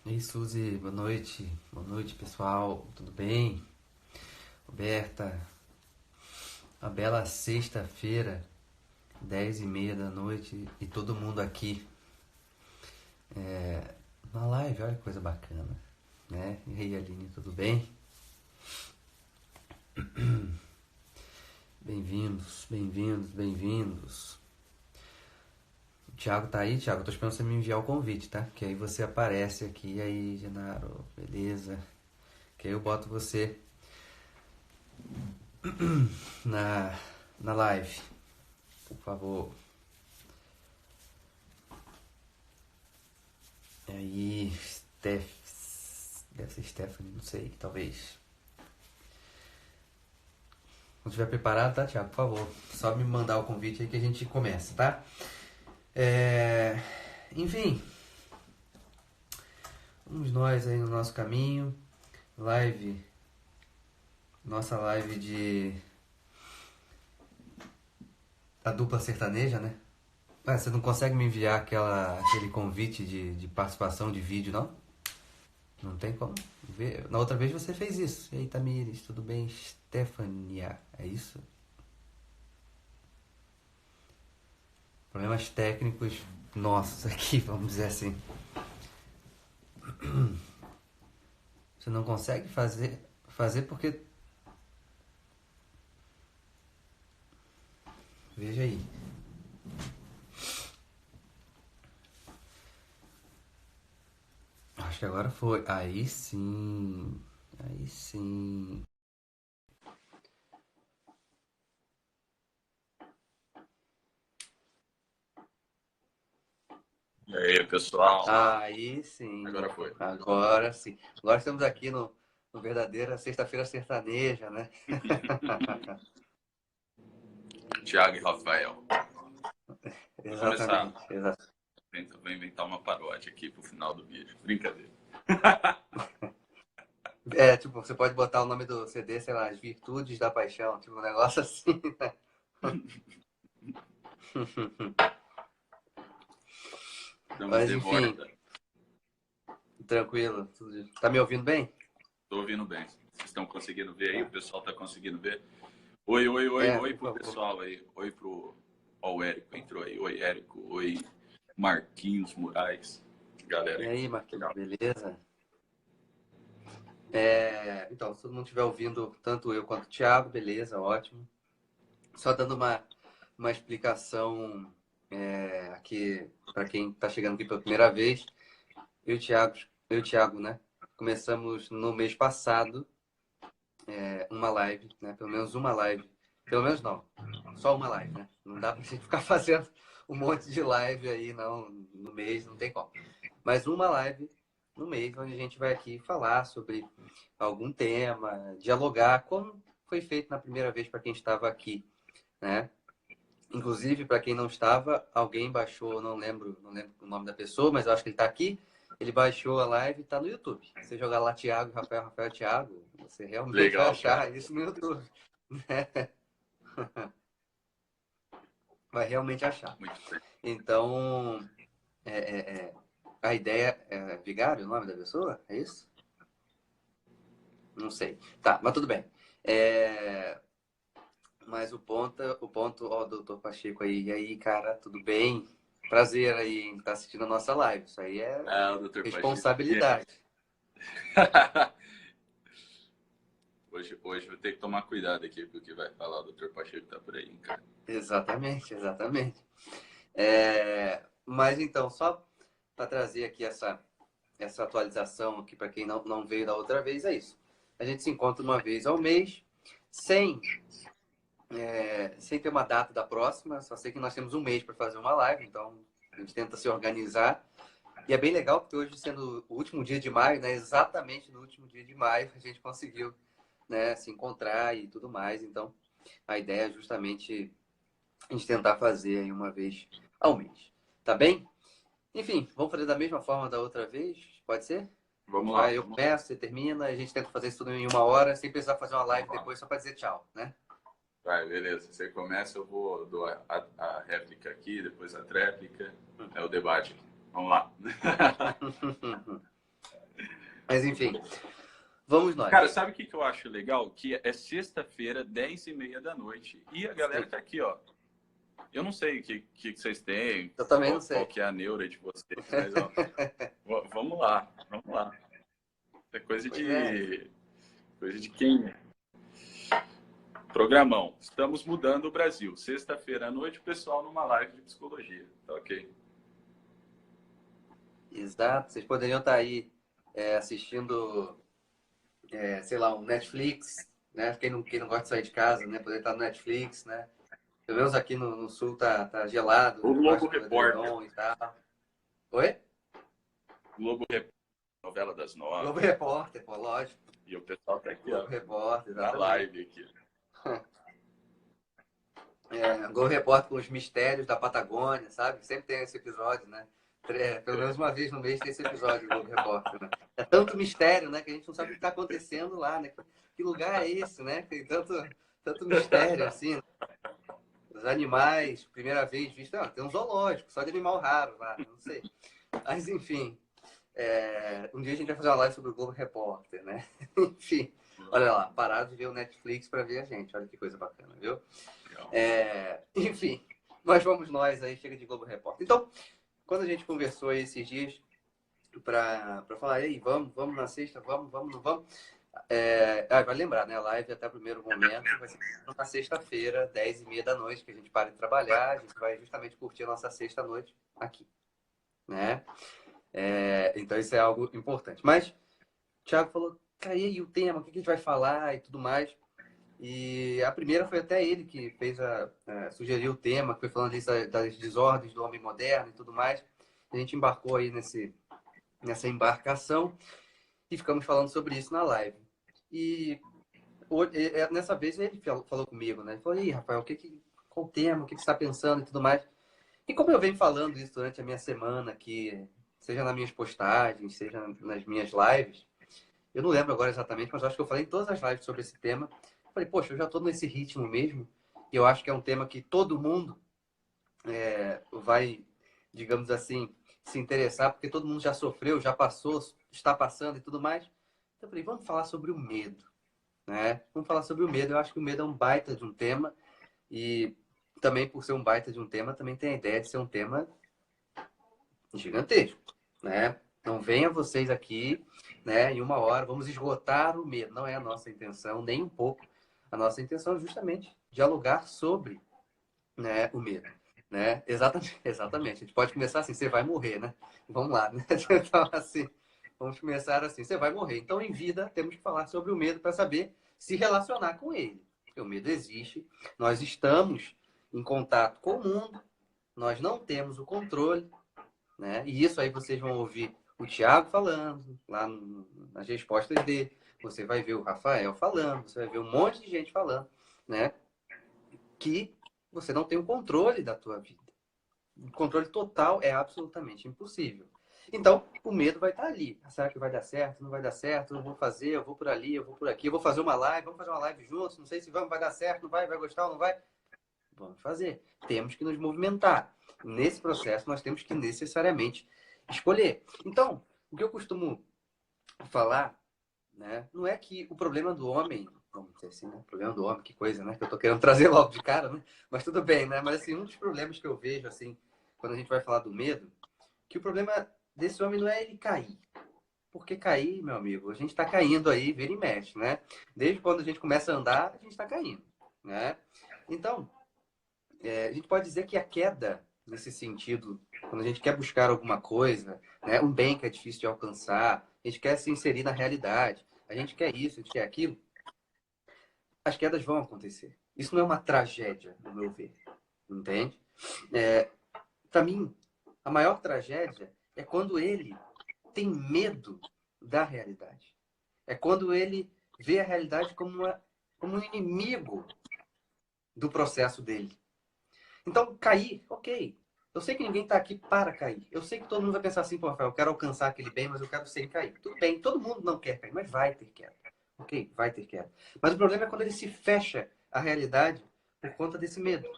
Ei, Suzy, boa noite. Boa noite, pessoal. Tudo bem? Roberta, uma bela sexta-feira, 10h30 da noite e todo mundo aqui na live. Olha que coisa bacana, né? E aí, Aline, tudo bem? Bem-vindos, bem-vindos, bem-vindos. O Thiago tá aí, Thiago? Tô esperando você me enviar o convite, tá? Que aí você aparece aqui. E aí, Genaro, beleza? Que aí eu boto você na, na live, por favor. E aí, deve ser Stephanie, não sei, talvez. Quando estiver preparado, tá, Thiago? Por favor, só me mandar o convite aí que a gente começa, tá? É... Enfim, vamos nós aí no nosso caminho. Live, nossa live de a dupla sertaneja, né? Ah, você não consegue me enviar aquele convite de participação de vídeo, não? Não tem como ver. Na outra vez você fez isso. E aí, Tamires, tudo bem? Stefania, é isso? Problemas técnicos nossos aqui, vamos dizer assim. Você não consegue fazer porque... Veja aí. Acho que agora foi. Aí sim. Aí sim. E aí, pessoal? Aí sim. Agora foi. Agora sim. Agora estamos aqui no verdadeira sexta-feira sertaneja, né? Thiago e Rafael. Vou começar. Exatamente, exatamente. Vou inventar uma paródia aqui pro final do vídeo. Brincadeira. É, tipo, você pode botar o nome do CD, sei lá, As Virtudes da Paixão, tipo um negócio assim, né? Estamos Mas de enfim, volta. tranquilo. Tá me ouvindo bem? Tô ouvindo bem. Vocês estão conseguindo ver aí? O pessoal tá conseguindo ver? Oi, oi, oi. É, Oi por pro favor. pessoal aí. Oi pro... Ó, o Érico entrou aí. Oi, Érico. Oi, Marquinhos Moraes. Galera E aí. aí, Marquinhos, Legal. beleza? Então, se todo mundo estiver ouvindo, tanto eu quanto o Thiago, beleza, ótimo. Só dando uma explicação aqui para quem está chegando aqui pela primeira vez. Eu e o Thiago, né? Começamos no mês passado uma live, né? Pelo menos uma live. Pelo menos não, só uma live, né? Não dá pra gente ficar fazendo um monte de live aí, não, no mês, não tem como. Mas uma live no mês, onde a gente vai aqui falar sobre algum tema, dialogar, como foi feito na primeira vez para quem estava aqui, né? Inclusive, para quem não estava, alguém baixou, não lembro o nome da pessoa, mas eu acho que ele está aqui. Ele baixou a live e está no YouTube. Se você jogar lá Thiago, Rafael, Rafael, Thiago, você realmente vai Legal, cara. achar isso no YouTube. Vai realmente achar. Muito bem. Então, é, é, é, a ideia é Vigário, o nome da pessoa? É isso? Não sei. Tá, mas tudo bem. É, mas o ponto, ó, doutor Pacheco aí. E aí, cara, tudo bem? Prazer aí em estar assistindo a nossa live. Isso aí é Ah, o Dr. Pacheco aqui. responsabilidade. Hoje vou ter que tomar cuidado aqui com o que vai falar. O Dr. Pacheco tá por aí, cara. Exatamente, exatamente. Mas então, só para trazer aqui essa atualização aqui para quem não veio da outra vez, é isso. A gente se encontra uma vez ao mês, sem, sem ter uma data da próxima, só sei que nós temos um mês para fazer uma live, então a gente tenta se organizar. E é bem legal, porque hoje, sendo o último dia de maio, né, exatamente no último dia de maio, a gente conseguiu, né, se encontrar e tudo mais. Então, a ideia é justamente a gente tentar fazer aí uma vez ao mês. Tá bem? Enfim, vamos fazer da mesma forma da outra vez? Pode ser? A gente Vamos lá, vai, eu vamos lá. começo, você termina, a gente tenta fazer isso tudo em uma hora, sem precisar fazer uma live Vamos lá. depois só para dizer tchau, né? Vai, beleza. Você começa, eu vou dou a réplica aqui, depois a tréplica. É o debate aqui. Vamos lá. Mas enfim, vamos Cara, nós. sabe o que que eu acho legal? Que é sexta-feira, 10h30 da noite. E a galera Sim, tá aqui, ó. Eu não sei o que vocês têm, eu também não qual sei. que é a neura de vocês, mas ó, vamos lá, vamos lá. É Pois é. coisa de quem? Programão. Estamos mudando o Brasil. Sexta-feira à noite, o pessoal numa live de psicologia. Tá ok? Exato. Vocês poderiam estar aí assistindo, sei lá, um Netflix, né? Quem não gosta de sair de casa, né? Poder estar no Netflix, né? Pelo menos aqui no sul tá gelado O Globo debaixo do Repórter. edredom e tal. Oi? Globo Repórter, novela das Globo 9. Repórter, pô, lógico. E o pessoal tá aqui, Globo ó, Repórter, na exatamente. live aqui. Globo Repórter com os mistérios da Patagônia, sabe? Sempre tem esse episódio, né? Pelo menos uma vez no mês tem esse episódio do Globo Repórter, né? É tanto mistério, né? Que a gente não sabe o que está acontecendo lá, né? Que lugar é esse, né? Tem tanto mistério, assim. Né? Os animais, primeira vez visto, tem um zoológico, só de animal raro lá, não sei. Mas, enfim, um dia a gente vai fazer uma live sobre o Globo Repórter, né? Enfim, olha lá, pararam de ver o Netflix para ver a gente, olha que coisa bacana, viu? Enfim, mas vamos nós aí, chega de Globo Repórter. Então, quando a gente conversou aí esses dias para falar, ei, vamos na sexta, vamos, não vamos. Vai lembrar, né? A live até o primeiro momento vai ser na sexta-feira, 10h30 da noite, que a gente para de trabalhar, a gente vai justamente curtir a nossa sexta-noite aqui, né? Então isso é algo importante. Mas o Thiago falou, cara, e aí o tema, o que a gente vai falar e tudo mais. E a primeira foi até ele que sugeriu o tema, que foi falando das desordens do homem moderno e tudo mais. A gente embarcou aí nessa embarcação e ficamos falando sobre isso na live. E nessa vez ele falou comigo, né? Ele falou, e Rafael, qual o tema, o que você está pensando e tudo mais. E como eu venho falando isso durante a minha semana aqui, seja nas minhas postagens, seja nas minhas lives, eu não lembro agora exatamente, mas acho que eu falei em todas as lives sobre esse tema. Eu falei, poxa, eu já estou nesse ritmo mesmo, e eu acho que é um tema que todo mundo vai, digamos assim, se interessar, porque todo mundo já sofreu, já passou, está passando e tudo mais. Então eu falei, vamos falar sobre o medo, né? Vamos falar sobre o medo. Eu acho que o medo é um baita de um tema, e também por ser um baita de um tema, também tem a ideia de ser um tema gigantesco, né? Não venha vocês aqui, né, em uma hora, vamos esgotar o medo. Não é a nossa intenção, nem um pouco. A nossa intenção é justamente dialogar sobre, né, o medo. Né? Exatamente, exatamente. A gente pode começar assim, você vai morrer, né? Vamos lá, né? Então, assim, vamos começar assim, você vai morrer. Então, em vida, temos que falar sobre o medo para saber se relacionar com ele. Porque o medo existe, nós estamos em contato com o mundo, nós não temos o controle, né? E isso aí vocês vão ouvir o Thiago falando, lá nas respostas dele. Você vai ver o Rafael falando, você vai ver um monte de gente falando, né? Que você não tem o controle da tua vida. O controle total é absolutamente impossível. Então, o medo vai estar ali. Será que vai dar certo? Não vai dar certo? Eu vou fazer, eu vou por ali, eu vou por aqui, eu vou fazer uma live, vamos fazer uma live juntos, não sei se vai dar certo, não vai gostar ou não vai. Vamos fazer. Temos que nos movimentar. Nesse processo, nós temos que necessariamente escolher. Então, o que eu costumo falar, né, não é que o problema do homem, vamos dizer assim, né? O problema do homem, que coisa, né? Que eu tô querendo trazer logo de cara, né? Mas tudo bem, né? Mas assim, um dos problemas que eu vejo, assim, quando a gente vai falar do medo, que o problema desse homem não é ele cair. Porque cair, meu amigo, a gente tá caindo aí, vira e mexe, né? Desde quando a gente começa a andar, a gente tá caindo, né? Então, a gente pode dizer que a queda, nesse sentido, quando a gente quer buscar alguma coisa, né, um bem que é difícil de alcançar, a gente quer se inserir na realidade, a gente quer isso, a gente quer aquilo, as quedas vão acontecer. Isso não é uma tragédia, no meu ver, entende? Para mim, a maior tragédia é quando ele tem medo da realidade. É quando ele vê a realidade como um inimigo do processo dele. Então, cair, ok. Eu sei que ninguém está aqui para cair. Eu sei que todo mundo vai pensar assim, pô, Rafael, eu quero alcançar aquele bem, mas eu quero sem cair. Tudo bem, todo mundo não quer cair, mas vai ter queda. Ok, vai ter queda. Mas o problema é quando ele se fecha à realidade por conta desse medo.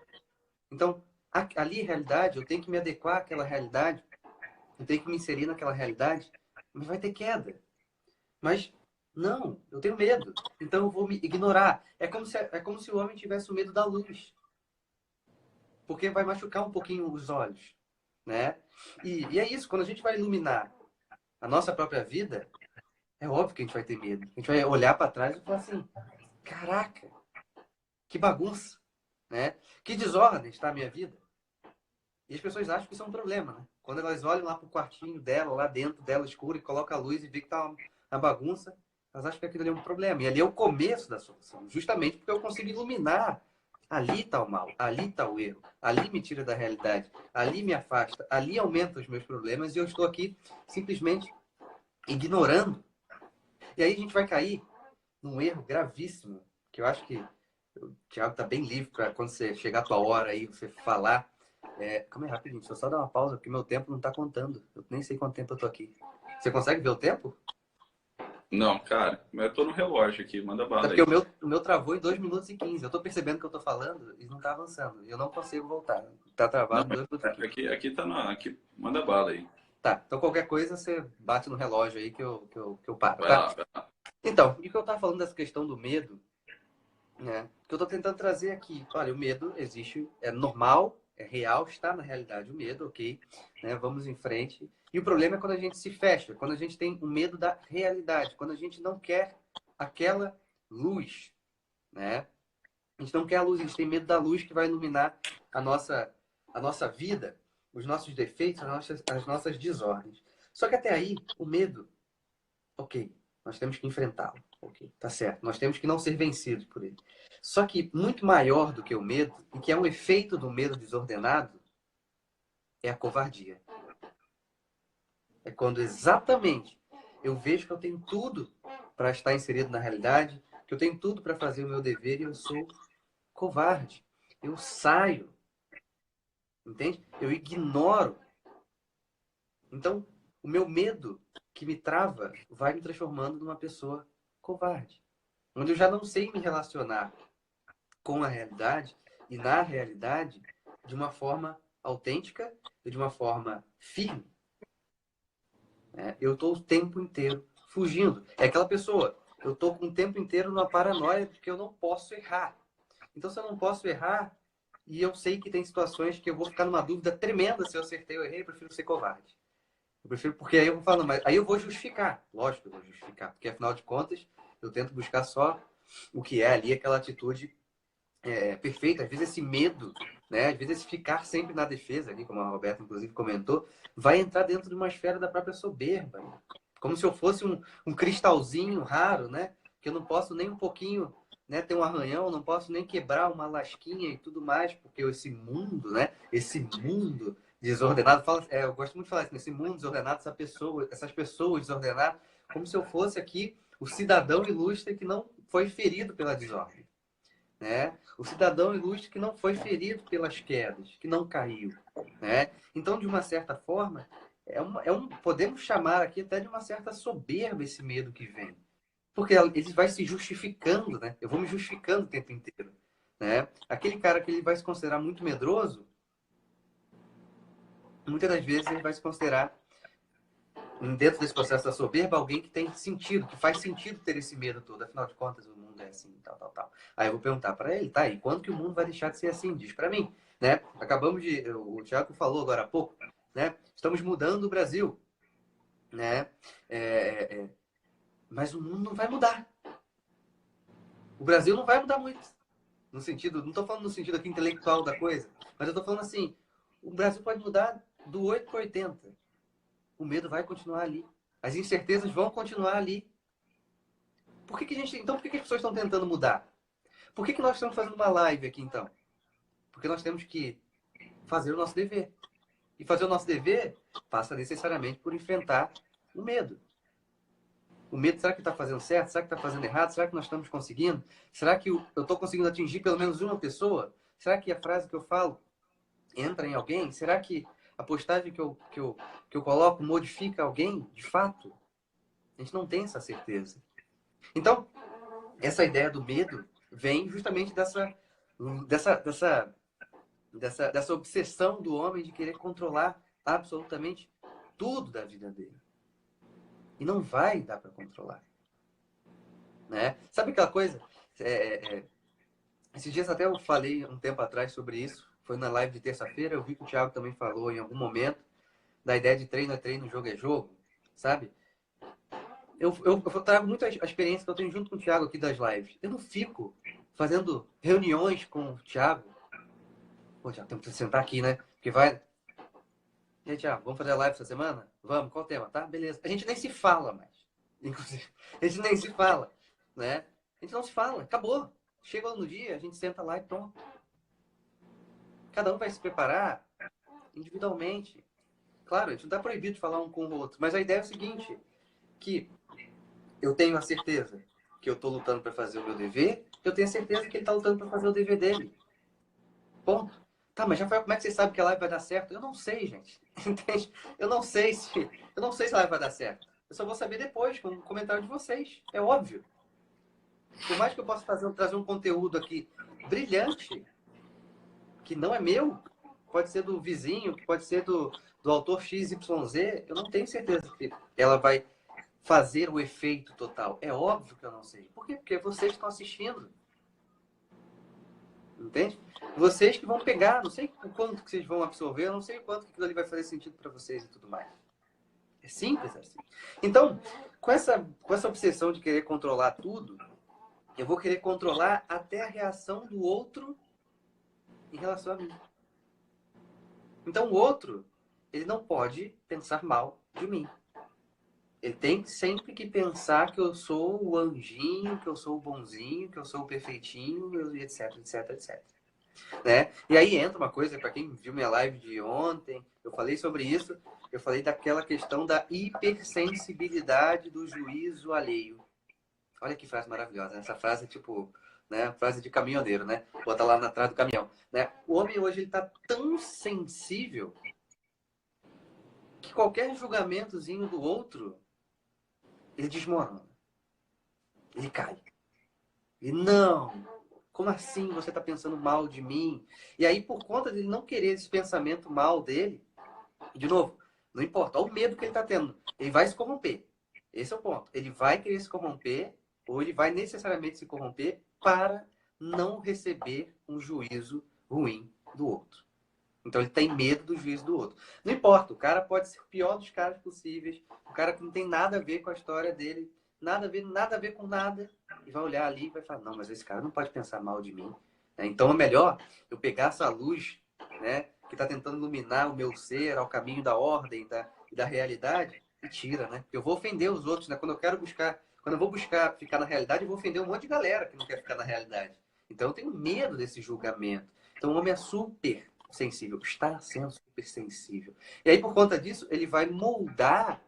Então, ali, realidade, eu tenho que me adequar àquela realidade, eu tenho que me inserir naquela realidade, mas vai ter queda. Mas não, eu tenho medo. Então eu vou me ignorar. É como se o homem tivesse o medo da luz. Porque vai machucar um pouquinho os olhos, né? E é isso, quando a gente vai iluminar a nossa própria vida, é óbvio que a gente vai ter medo. A gente vai olhar para trás e falar assim, caraca, que bagunça, né? Que desordem está a minha vida. E as pessoas acham que isso é um problema, né? Quando elas olham lá pro quartinho dela, lá dentro dela, escuro, e colocam a luz e vê que tá uma bagunça, elas acham que aquilo ali é um problema. E ali é o começo da solução, justamente porque eu consigo iluminar. Ali está o mal, ali está o erro, ali me tira da realidade, ali me afasta, ali aumenta os meus problemas e eu estou aqui simplesmente ignorando. E aí a gente vai cair num erro gravíssimo, que eu acho que o Thiago tá bem livre para quando você chegar a tua hora aí, você falar. Calma aí rapidinho, deixa eu só dar uma pausa, porque meu tempo não tá contando. Eu nem sei quanto tempo eu tô aqui. Você consegue ver o tempo? Não, cara, mas eu tô no relógio aqui, manda É bala porque aí. o meu travou em 2 minutos e 15. Eu tô percebendo que eu tô falando e não tá avançando. Eu não consigo voltar. Tá Não, travado em 2 minutos e 15. aqui tá na. Aqui, manda bala aí. Tá, então qualquer coisa você bate no relógio aí que eu paro, Vai tá? lá, vai lá. Então, e o que eu tava falando dessa questão do medo, né? Que eu tô tentando trazer aqui. Olha, o medo existe, é normal, é real, está na realidade o medo, ok? Né? Vamos em frente. E o problema é quando a gente se fecha, quando a gente tem o medo da realidade, quando a gente não quer aquela luz, né? A gente não quer a luz, a gente tem medo da luz que vai iluminar a nossa, a nossa vida, os nossos defeitos, as nossas desordens. Só que até aí, o medo, ok, nós temos que enfrentá-lo, ok, tá certo. Nós temos que não ser vencidos por ele. Só que muito maior do que o medo, e que é um efeito do medo desordenado, é a covardia. É quando exatamente eu vejo que eu tenho tudo para estar inserido na realidade, que eu tenho tudo para fazer o meu dever e eu sou covarde. Eu saio, entende? Eu ignoro. Então, o meu medo que me trava vai me transformando numa pessoa covarde, onde eu já não sei me relacionar com a realidade e na realidade de uma forma autêntica e de uma forma firme. Né? Eu estou o tempo inteiro fugindo. É aquela pessoa, eu estou o tempo inteiro numa paranoia porque eu não posso errar. Então, se eu não posso errar, e eu sei que tem situações que eu vou ficar numa dúvida tremenda se eu acertei ou errei, eu prefiro ser covarde. Eu prefiro, porque aí eu vou falar, mas aí eu vou justificar. Lógico que eu vou justificar, porque afinal de contas, eu tento buscar só o que é ali, aquela atitude perfeita. Às vezes esse medo, né? Às vezes esse ficar sempre na defesa, ali, como a Roberta inclusive comentou, vai entrar dentro de uma esfera da própria soberba. Né? Como se eu fosse um cristalzinho raro, né? Que eu não posso nem um pouquinho, né, ter um arranhão, não posso nem quebrar uma lasquinha e tudo mais, porque esse mundo, né? Esse mundo desordenado, eu gosto muito de falar isso, nesse mundo desordenado, essas pessoas desordenadas, como se eu fosse aqui o cidadão ilustre que não foi ferido pela desordem. Né? O cidadão ilustre que não foi ferido pelas quedas, que não caiu, né? Então, de uma certa forma, podemos chamar aqui até de uma certa soberba esse medo que vem, porque ele vai se justificando, né? Eu vou me justificando o tempo inteiro, né? Aquele cara que ele vai se considerar muito medroso, muitas das vezes ele vai se considerar dentro desse processo da soberba, alguém que tem sentido, que faz sentido ter esse medo todo. Afinal de contas, o mundo é assim, tal, tal, tal. Aí eu vou perguntar para ele, tá? E quando que o mundo vai deixar de ser assim? Diz para mim, né? O Thiago falou agora há pouco, né? Estamos mudando o Brasil, né? É, é, mas o mundo não vai mudar. O Brasil não vai mudar muito. No sentido, não estou falando no sentido aqui intelectual da coisa, mas eu estou falando assim, o Brasil pode mudar do 8 para 80. O medo vai continuar ali. As incertezas vão continuar ali. Então, por que as pessoas estão tentando mudar? Por que nós estamos fazendo uma live aqui, então? Porque nós temos que fazer o nosso dever. E fazer o nosso dever passa necessariamente por enfrentar o medo. O medo, será que está fazendo certo? Será que está fazendo errado? Será que nós estamos conseguindo? Será que eu estou conseguindo atingir pelo menos uma pessoa? Será que a frase que eu falo entra em alguém? Será que a postagem que eu coloco modifica alguém, de fato? A gente não tem essa certeza. Então, essa ideia do medo vem justamente dessa obsessão do homem de querer controlar absolutamente tudo da vida dele. E não vai dar para controlar. né? Sabe aquela coisa? Esses dias até eu falei um tempo atrás sobre isso. Foi na live de terça-feira, eu vi que o Thiago também falou em algum momento da ideia de treino é treino, jogo é jogo, sabe? Eu trago muito a experiência que eu tenho junto com o Thiago aqui das lives. Eu não fico fazendo reuniões com o Thiago. Pô, Thiago, temos que sentar aqui, né? Porque vai. E aí, Thiago, vamos fazer a live essa semana? Vamos, qual o tema? Tá, beleza. A gente nem se fala mais. Inclusive, a gente nem se fala, né? A gente não se fala, acabou. Chega no dia, a gente senta lá e pronto. Cada um vai se preparar individualmente. Claro, a gente não está proibido de falar um com o outro, mas a ideia é o seguinte, que eu tenho a certeza que eu estou lutando para fazer o meu dever, eu tenho a certeza que ele está lutando para fazer o dever dele. Ponto. Tá, mas Rafael, como é que você sabe que a live vai dar certo? Eu não sei, gente. Entende? Eu não sei se a live vai dar certo. Eu só vou saber depois, com o comentário de vocês. É óbvio. Por mais que eu possa trazer um conteúdo aqui brilhante, que não é meu, pode ser do vizinho, pode ser do autor XYZ, eu não tenho certeza que ela vai fazer o efeito total. É óbvio que eu não sei. Por quê? Porque vocês estão assistindo. Entende? Vocês que vão pegar, não sei o quanto que vocês vão absorver, eu não sei o quanto que aquilo ali vai fazer sentido para vocês e tudo mais. É simples assim. Então, com essa obsessão de querer controlar tudo, eu vou querer controlar até a reação do outro em relação a mim. Então, o outro, ele não pode pensar mal de mim. Ele tem sempre que pensar que eu sou o anjinho, que eu sou o bonzinho, que eu sou o perfeitinho, etc, etc, etc. Né? E aí entra uma coisa, para quem viu minha live de ontem, eu falei sobre isso, eu falei daquela questão da hipersensibilidade do juízo alheio. Olha que frase maravilhosa, essa frase é tipo, né, frase de caminhoneiro, né? Bota lá atrás do caminhão, né? O homem hoje ele tá tão sensível que qualquer julgamentozinho do outro, ele desmorona, ele cai. E não, como assim você está pensando mal de mim? E aí, por conta de ele não querer esse pensamento mal dele, de novo, não importa, olha o medo que ele está tendo. Ele vai se corromper. Esse é o ponto. Ele vai querer se corromper, ou ele vai necessariamente se corromper para não receber um juízo ruim do outro. Então ele tem medo do juízo do outro. Não importa, o cara pode ser o pior dos caras possíveis, o cara que não tem nada a ver com a história dele, nada a ver com nada, e vai olhar ali e vai falar, não, mas esse cara não pode pensar mal de mim. Então é melhor eu pegar essa luz, né, que está tentando iluminar o meu ser ao caminho da ordem e da realidade, e tira, né? Eu vou ofender os outros, né? Quando eu vou buscar ficar na realidade, eu vou ofender um monte de galera que não quer ficar na realidade. Então eu tenho medo desse julgamento. Então o homem é super sensível, está sendo super sensível. E aí, por conta disso, ele vai moldar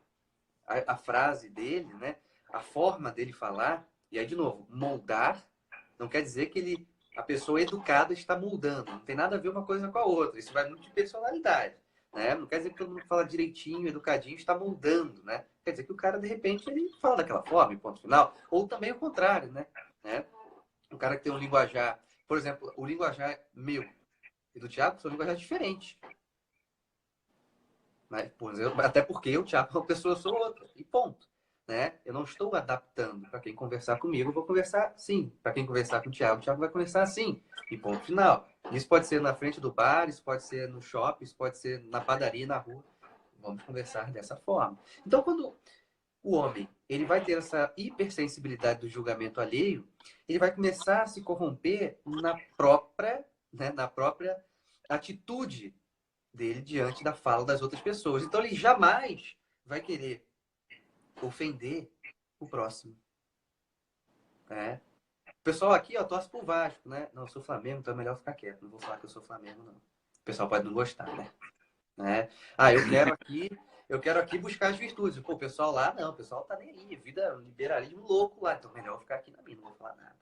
a frase dele, né? A forma dele falar. E aí, de novo, moldar não quer dizer que a pessoa educada está moldando. Não tem nada a ver uma coisa com a outra. Isso vai muito de personalidade. Né? Não quer dizer que todo mundo que fala direitinho, educadinho, está moldando. Né? Quer dizer que o cara, de repente, ele fala daquela forma, ponto final. Ou também o contrário. Né? Um cara que tem um linguajar... Por exemplo, o linguajar meu e do Thiago são linguagens diferentes. Né? Até porque o Thiago é uma pessoa, eu sou outra. E ponto. Né? Eu não estou adaptando. Para quem conversar comigo, eu vou conversar sim. Para quem conversar com o Thiago vai conversar sim. E ponto final. Isso pode ser na frente do bar, isso pode ser no shopping, isso pode ser na padaria, na rua. Vamos conversar dessa forma. Então, quando o homem ele vai ter essa hipersensibilidade do julgamento alheio, ele vai começar a se corromper na própria atitude dele diante da fala das outras pessoas. Então ele jamais vai querer ofender o próximo. Né? O pessoal aqui, ó, torce pro Vasco, né? Não, eu sou Flamengo, então é melhor ficar quieto. Não vou falar que eu sou Flamengo, não. O pessoal pode não gostar, né? Ah, eu quero aqui buscar as virtudes. Pô, o pessoal lá, não, o pessoal tá nem aí. Vida, liberalismo louco lá. Então melhor ficar aqui na minha, não vou falar nada.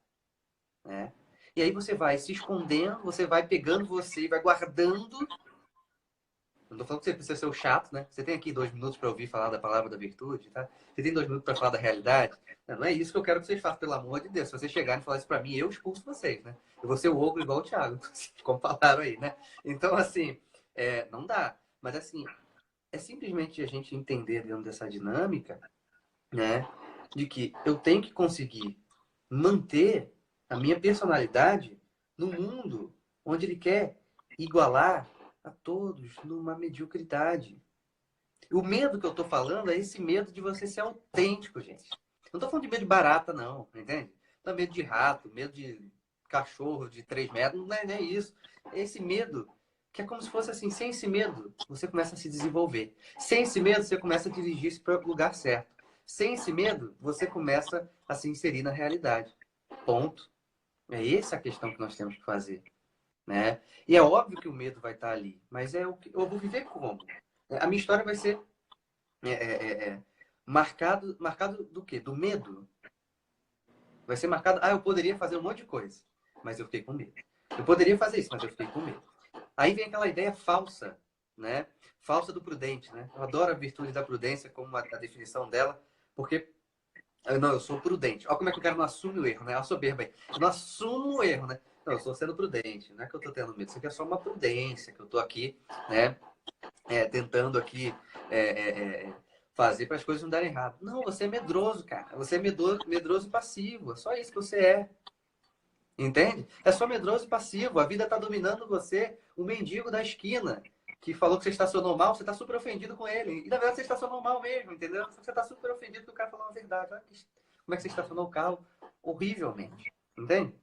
Né? E aí você vai se escondendo, você vai pegando você e vai guardando. Eu não tô falando que você precisa ser o chato, né? Você tem aqui 2 minutos para ouvir falar da palavra da virtude, tá? Você tem 2 minutos para falar da realidade. Não é isso que eu quero que vocês façam, pelo amor de Deus. Se vocês chegarem e falarem isso para mim, eu expulso vocês, né? Eu vou ser o ogro igual o Thiago, como falaram aí, né? Então, assim, não dá. Mas, assim, é simplesmente a gente entender dentro dessa dinâmica, né? De que eu tenho que conseguir manter a minha personalidade no mundo onde ele quer igualar a todos numa mediocridade. O medo que eu tô falando é esse medo de você ser autêntico, gente. Não tô falando de medo de barata, não, entende? Não é medo de rato, medo de cachorro de 3 metros, não é isso. É esse medo que é como se fosse assim, sem esse medo, você começa a se desenvolver. Sem esse medo, você começa a dirigir-se para o lugar certo. Sem esse medo, você começa a se inserir na realidade. Ponto. É essa a questão que nós temos que fazer, né? E é óbvio que o medo vai estar ali, mas é o que eu vou viver como? A minha história vai ser marcado do quê? Do medo. Vai ser marcado. Ah, eu poderia fazer um monte de coisa, mas eu fiquei com medo. Eu poderia fazer isso, mas eu fiquei com medo. Aí vem aquela ideia falsa, né? Falsa do prudente, né? Eu adoro a virtude da prudência como a definição dela, porque eu sou prudente. Olha como é que o cara não assume o erro, né? A soberba aí. Eu não assumo o erro, né? Não, eu estou sendo prudente. Não é que eu estou tendo medo. Isso aqui é só uma prudência que eu estou aqui, né? Tentando aqui fazer para as coisas não darem errado. Não, você é medroso, cara. Você é medroso e passivo. É só isso que você é. Entende? É só medroso e passivo. A vida está dominando você. O mendigo da esquina que falou que você estacionou mal, você está super ofendido com ele. E na verdade você estacionou mal mesmo, entendeu? Você está super ofendido que o cara falou a verdade. Olha como é que você estacionou o carro horrivelmente. Entende?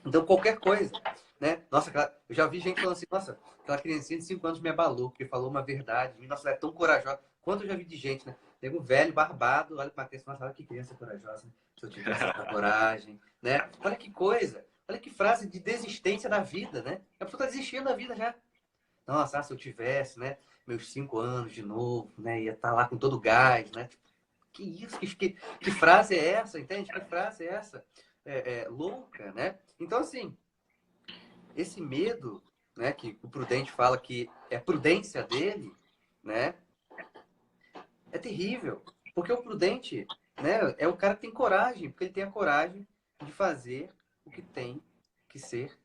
Então qualquer coisa, né? Nossa, eu já vi gente falando assim, nossa, aquela criancinha de 5 anos me abalou, porque falou uma verdade. Nossa, ela é tão corajosa. Quanto eu já vi de gente, né? Nego velho, barbado, olha pra criança, nossa, olha que criança corajosa, né? Se eu tivesse essa coragem, né? Olha que coisa, olha que frase de desistência da vida, né? A pessoa tá desistindo da vida já. Nossa, se eu tivesse, né? Meus 5 anos de novo, né? Ia estar lá com todo o gás, né? Tipo, que isso? Que frase é essa, entende? Que frase é essa? Louca, né? Então, assim, esse medo, né, que o prudente fala que é prudência dele, né, é terrível. Porque o prudente, né, é o cara que tem coragem, porque ele tem a coragem de fazer o que tem que ser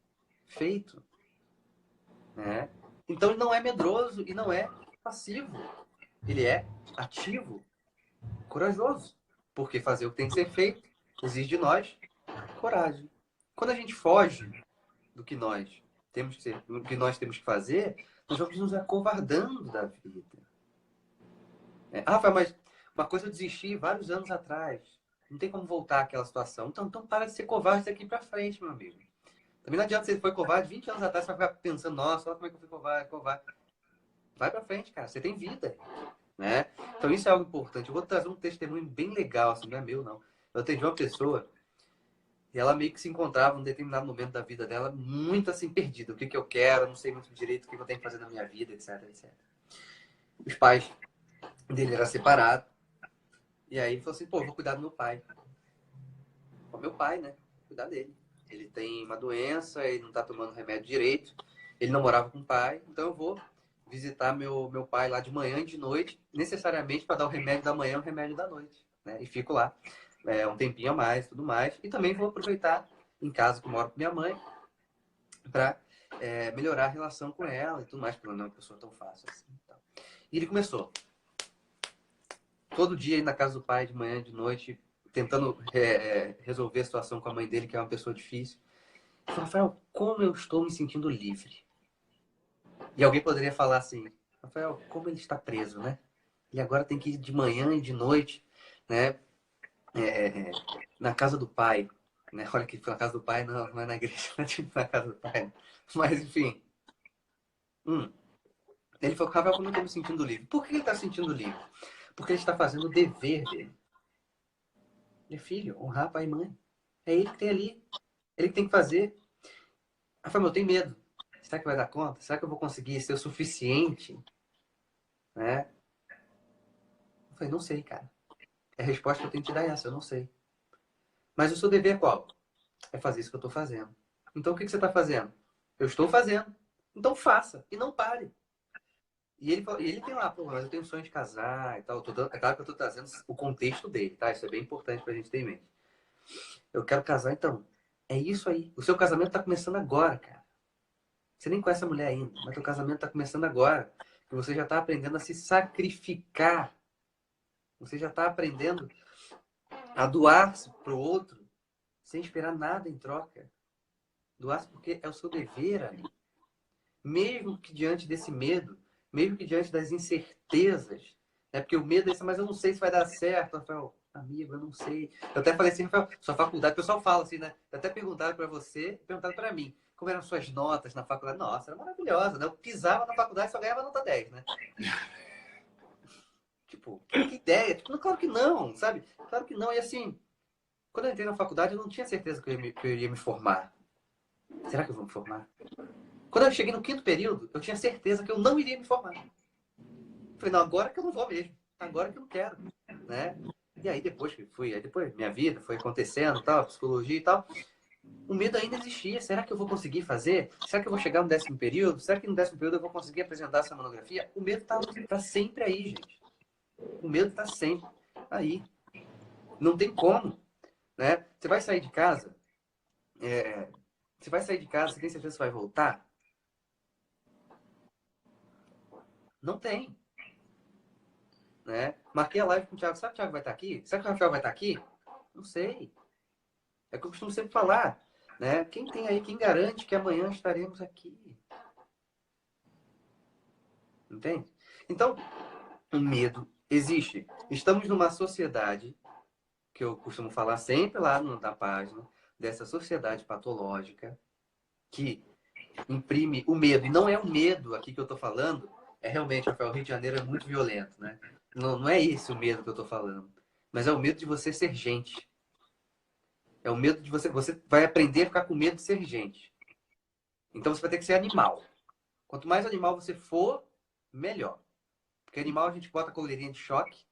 feito, né? Então ele não é medroso e não é passivo. Ele é ativo, corajoso. Porque fazer o que tem que ser feito exige de nós coragem. Quando a gente foge do que nós temos que ser, do que nós temos que fazer, nós vamos nos acovardando da vida. Mas uma coisa eu desisti vários anos atrás. Não tem como voltar àquela situação. Então para de ser covarde daqui para frente, meu amigo. Também não adianta você foi covarde 20 anos atrás, você vai ficar pensando, nossa, olha como é que eu fui covarde, covarde. Vai para frente, cara. Você tem vida, né? Então isso é algo importante. Eu vou trazer um testemunho bem legal, assim, não é meu, não. Eu atendi uma pessoa e ela meio que se encontrava num determinado momento da vida dela muito assim, perdida. O que que eu quero, não sei muito direito o que eu tenho que fazer na minha vida, etc, etc. Os pais dele eram separados. E aí ele falou assim, pô, eu vou cuidar do meu pai. O meu pai, né? Cuidar dele. Ele tem uma doença, ele não tá tomando remédio direito. Ele não morava com o pai, então eu vou visitar meu pai lá de manhã e de noite, necessariamente para dar o remédio da manhã e o remédio da noite. Né? E fico lá um tempinho a mais, tudo mais. E também vou aproveitar em casa que eu moro com minha mãe para melhorar a relação com ela e tudo mais, porque ela não é uma pessoa tão fácil assim. Então. E ele começou todo dia ir na casa do pai, de manhã, de noite, tentando resolver a situação com a mãe dele, que é uma pessoa difícil. Eu falei, Rafael, como eu estou me sentindo livre? E alguém poderia falar assim, Rafael, como ele está preso, né? Ele agora tem que ir de manhã e de noite, né? Na casa do pai. Né? Olha que na casa do pai não é na igreja, não é tipo na casa do pai. Mas, enfim. Ele falou, Rafael, como eu estou me sentindo livre? Por que ele está se sentindo livre? Porque ele está fazendo o dever dele. Ele é filho, honrar pai e mãe. É ele que tem ali. Ele que tem que fazer. Rafael, eu tenho medo. Será que vai dar conta? Será que eu vou conseguir ser o suficiente? Né? Eu falei, não sei, cara. É a resposta que eu tenho que te dar essa, eu não sei. Mas o seu dever é qual? É fazer isso que eu estou fazendo. Então o que você está fazendo? Eu estou fazendo. Então faça. E não pare. E ele tem lá, pô, mas eu tenho sonho de casar e tal. É claro que eu estou trazendo o contexto dele, tá? Isso é bem importante pra gente ter em mente. Eu quero casar, então. É isso aí. O seu casamento está começando agora, cara. Você nem conhece a mulher ainda, mas o casamento está começando agora. E você já está aprendendo a se sacrificar. Você já está aprendendo a doar-se para o outro sem esperar nada em troca. Doar-se porque é o seu dever ali. Mesmo que diante desse medo, mesmo que diante das incertezas, né? Porque o medo é isso, mas eu não sei se vai dar certo, Rafael. Amigo, eu não sei. Eu até falei assim, Rafael, sua faculdade, o pessoal fala assim, né? Eu até perguntaram para você, perguntaram para mim, como eram suas notas na faculdade. Nossa, era maravilhosa, né? Eu pisava na faculdade e só ganhava nota 10, né? Tipo, que ideia? Tipo, claro que não, sabe? Claro que não. E assim, quando eu entrei na faculdade, eu não tinha certeza que eu iria me formar. Será que eu vou me formar? Quando eu cheguei no quinto período, eu tinha certeza que eu não iria me formar. Falei, não, agora que eu não vou mesmo. Agora que eu não quero, né? E aí depois que fui, aí depois minha vida foi acontecendo, tal, psicologia e tal, o medo ainda existia. Será que eu vou conseguir fazer? Será que eu vou chegar no 10º período? Será que no 10º período eu vou conseguir apresentar essa monografia? O medo tá sempre aí, gente. O medo tá sempre aí. Não tem como, né? Você vai sair de casa, você vai sair de casa, você tem certeza que você vai voltar? Não tem, né? Marquei a live com o Thiago. Sabe que o Thiago vai estar aqui? Será que o Rafael vai estar aqui? Não sei. É o que eu costumo sempre falar, né? Quem tem aí, quem garante que amanhã estaremos aqui? Entende? Então, o medo existe. Estamos numa sociedade, que eu costumo falar sempre lá na página, dessa sociedade patológica, que imprime o medo. E não é o medo aqui que eu estou falando, é realmente, Rafael, o Rio de Janeiro é muito violento, né? Não, não é esse o medo que eu estou falando. Mas é o medo de você ser gente. É o medo de você. Você vai aprender a ficar com medo de ser gente. Então você vai ter que ser animal. Quanto mais animal você for, melhor. Porque animal a gente bota a coleirinha de choque,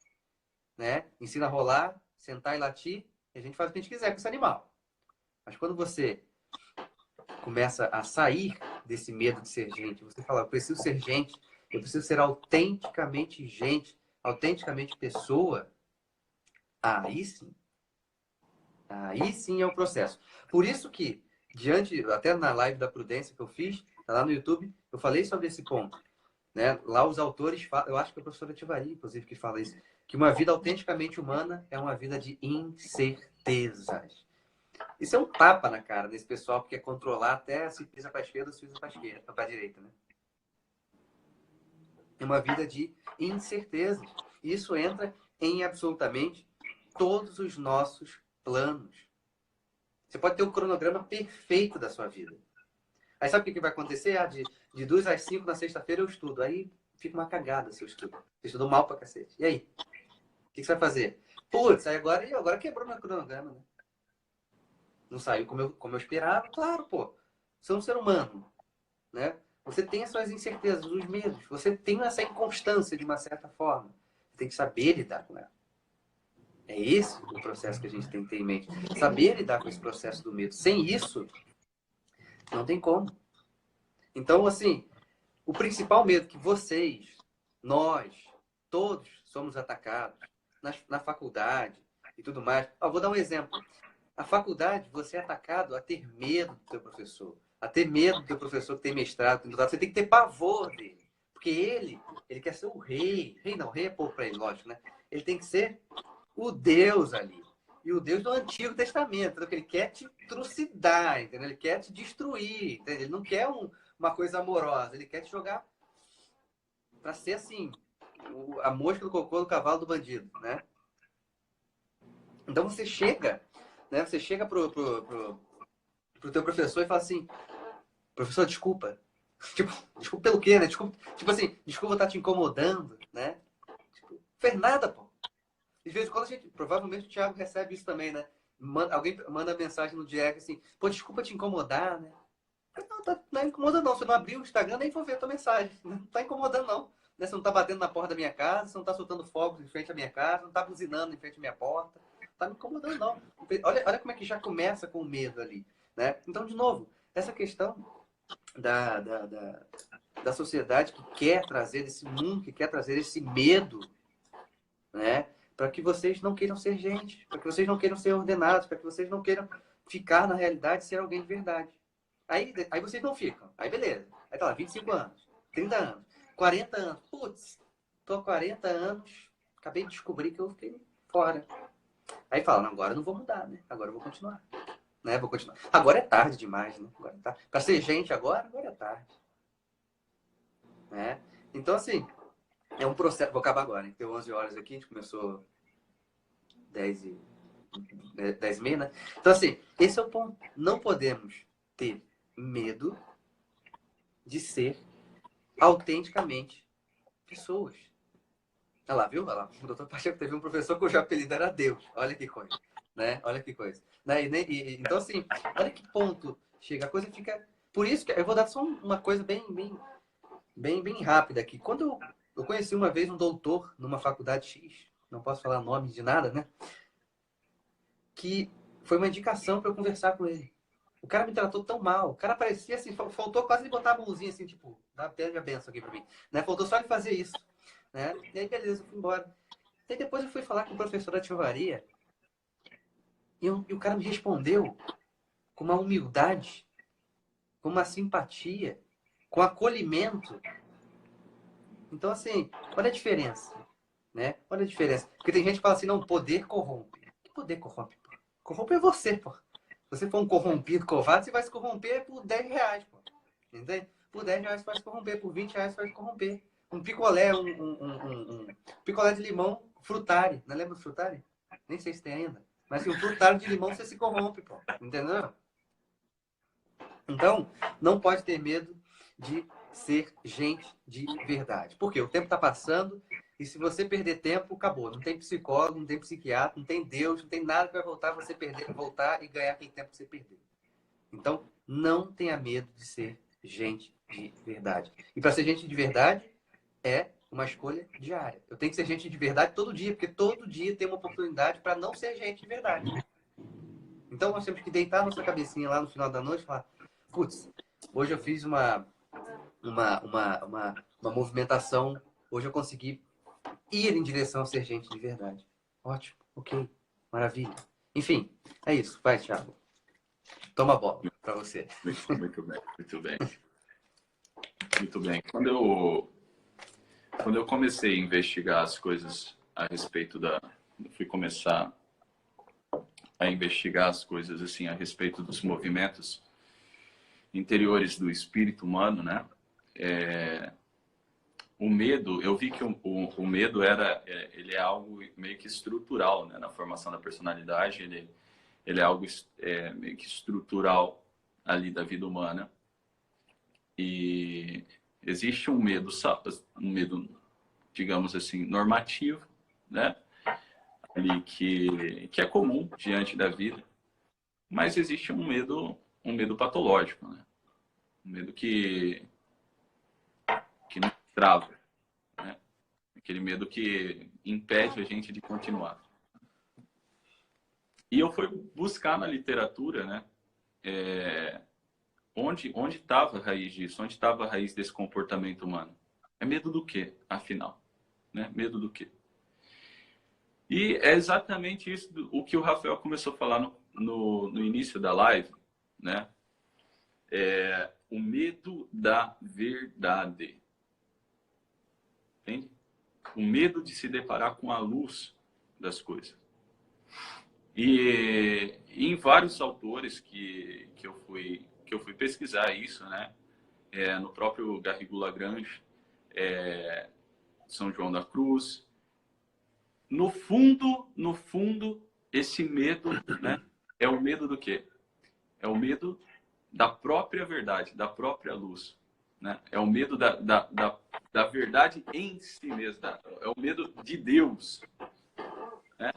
né? Ensina a rolar, sentar e latir, e a gente faz o que a gente quiser com esse animal. Mas quando você começa a sair desse medo de ser gente, você fala, eu preciso ser gente, eu preciso ser autenticamente gente, autenticamente pessoa, aí sim. Aí sim é o processo. Por isso que, diante, até na live da Prudência que eu fiz, tá lá no YouTube, eu falei sobre esse ponto. Né? Lá os autores falam, eu acho que a professora Tivari, inclusive, que fala isso, que uma vida autenticamente humana é uma vida de incertezas. Isso é um tapa na cara desse pessoal que quer controlar até se pisa para a esquerda ou se pisa para a esquerda, para a direita, né? É uma vida de incertezas. Isso entra em absolutamente todos os nossos planos. Você pode ter um cronograma perfeito da sua vida. Aí sabe o que vai acontecer? Ah, de 2 às 5 na sexta-feira eu estudo. Aí fica uma cagada se eu estudo. Você estudou mal pra cacete. E aí? O que você vai fazer? Putz, aí agora quebrou meu cronograma, né? Não saiu como eu esperava. Claro, pô. Você é um ser humano, né? Você tem as suas incertezas, os medos. Você tem essa inconstância de uma certa forma. Você tem que saber lidar com ela. É esse o processo que a gente tem que ter em mente. Saber lidar com esse processo do medo. Sem isso, não tem como. Então, assim, o principal medo que vocês, nós, todos somos atacados na faculdade e tudo mais. Vou dar um exemplo. Na faculdade, você é atacado a ter medo do teu professor. A ter medo do teu professor que tem mestrado, tem doutorado. Você tem que ter pavor dele. Porque ele quer ser o rei. Rei não, rei é pouco para ele, lógico, né? Ele tem que ser o Deus ali. E o Deus do Antigo Testamento, entendeu? Que ele quer te trucidar, entendeu? Ele quer te destruir, entendeu? Ele não quer uma coisa amorosa, ele quer te jogar para ser assim, a mosca do cocô do cavalo do bandido, né? Então você chega, né? Você chega pro teu professor e fala assim, professor, desculpa. Tipo, desculpa pelo quê, né? Desculpa, tipo assim, desculpa estar te incomodando, né? Tipo, fez nada, pô. De vez em quando a gente, provavelmente o Thiago recebe isso também, né? Alguém manda mensagem no direct assim, pô, desculpa te incomodar, né? Não, não incomoda não. Você não abriu o Instagram, nem vou ver a tua mensagem. Não tá incomodando, não. Né? Você não tá batendo na porta da minha casa, você não tá soltando fogos em frente à minha casa, não tá buzinando em frente à minha porta. Não tá me incomodando, não. Olha como é que já começa com o medo ali. Né? Então, de novo, essa questão da, da, da, da sociedade que quer trazer esse mundo, que quer trazer esse medo, né? Para que vocês não queiram ser gente, para que vocês não queiram ser ordenados, para que vocês não queiram ficar na realidade e ser alguém de verdade. Aí vocês não ficam. Aí beleza. Aí tá lá, 25 anos, 30 anos, 40 anos. Putz, tô há 40 anos, acabei de descobrir que eu fiquei fora. Aí fala, não, agora eu não vou mudar, né? Agora eu vou continuar. Né? Vou continuar. Agora é tarde demais, né? Agora tá... Para ser gente agora é tarde. Né? Então, assim, é um processo. Vou acabar agora, hein? Deu 11 horas aqui, a gente começou 10 e meia, né? Então, assim, esse é o ponto. Não podemos ter medo de ser autenticamente pessoas. Olha lá, viu? Olha lá. O doutor Pacheco teve um professor cujo apelido era Deus. Olha que coisa. Né? Olha que coisa. Né? Então, assim, olha que ponto chega. A coisa fica... Por isso que eu vou dar só uma coisa bem rápida aqui. Quando eu conheci uma vez um doutor numa faculdade X, não posso falar nome de nada, né? Que foi uma indicação para eu conversar com ele. O cara me tratou tão mal. O cara parecia assim, faltou quase ele botar a mãozinha assim, tipo, dá a benção aqui para mim. Né? Faltou só ele fazer isso. Né? E aí, beleza, eu fui embora. E depois eu fui falar com o professor da Tiovaria e o cara me respondeu com uma humildade, com uma simpatia, com acolhimento. Então, assim, olha a diferença. Né? Olha a diferença. Porque tem gente que fala assim, não, poder corrompe. Que poder corrompe? Pô? Corrompe é você, pô. Se você for um corrompido, covarde, você vai se corromper por 10 reais, pô. Entende? Por 10 reais você vai se corromper, por 20 reais você vai se corromper. Um picolé, um picolé de limão frutari. Não lembra do frutari? Nem sei se tem ainda. Mas assim, um frutari de limão você se corrompe, pô. Entendeu? Então, não pode ter medo de ser gente de verdade. Por quê? O tempo está passando e se você perder tempo, acabou. Não tem psicólogo, não tem psiquiatra, não tem Deus, não tem nada que vai voltar você perder, voltar e ganhar aquele tempo que você perdeu. Então, não tenha medo de ser gente de verdade. E para ser gente de verdade, é uma escolha diária. Eu tenho que ser gente de verdade todo dia, porque todo dia tem uma oportunidade para não ser gente de verdade. Então, nós temos que deitar nossa cabecinha lá no final da noite e falar, putz, hoje eu fiz uma movimentação, hoje eu consegui ir em direção a ser gente de verdade. Ótimo, ok, maravilha. Enfim, é isso. Vai, Thiago. Toma a bola para você. Muito bem, muito bem. Muito bem. Quando eu comecei a investigar as coisas a respeito fui começar a investigar as coisas assim a respeito dos movimentos interiores do espírito humano, né? O medo, eu vi que o medo ele é algo meio que estrutural, né? Na formação da personalidade, ele é algo meio que estrutural ali da vida humana. E existe um medo, digamos assim, normativo, né? Ali que é comum diante da vida, mas existe um medo patológico, né? Um medo que nos trava, né? Aquele medo que impede a gente de continuar. E eu fui buscar na literatura, né? Onde estava a raiz disso? Onde estava a raiz desse comportamento humano? É medo do quê, afinal? Né? Medo do quê? E é exatamente isso o que o Rafael começou a falar no início da live, né? O medo da verdade. Entende? O medo de se deparar com a luz das coisas. E em vários autores que eu fui pesquisar isso, né? No próprio Garrigou Lagrange, São João da Cruz. No fundo, esse medo, né? É o medo do quê? É o medo da própria verdade, da própria luz. Né? É o medo da verdade em si mesmo. É o medo de Deus. Né?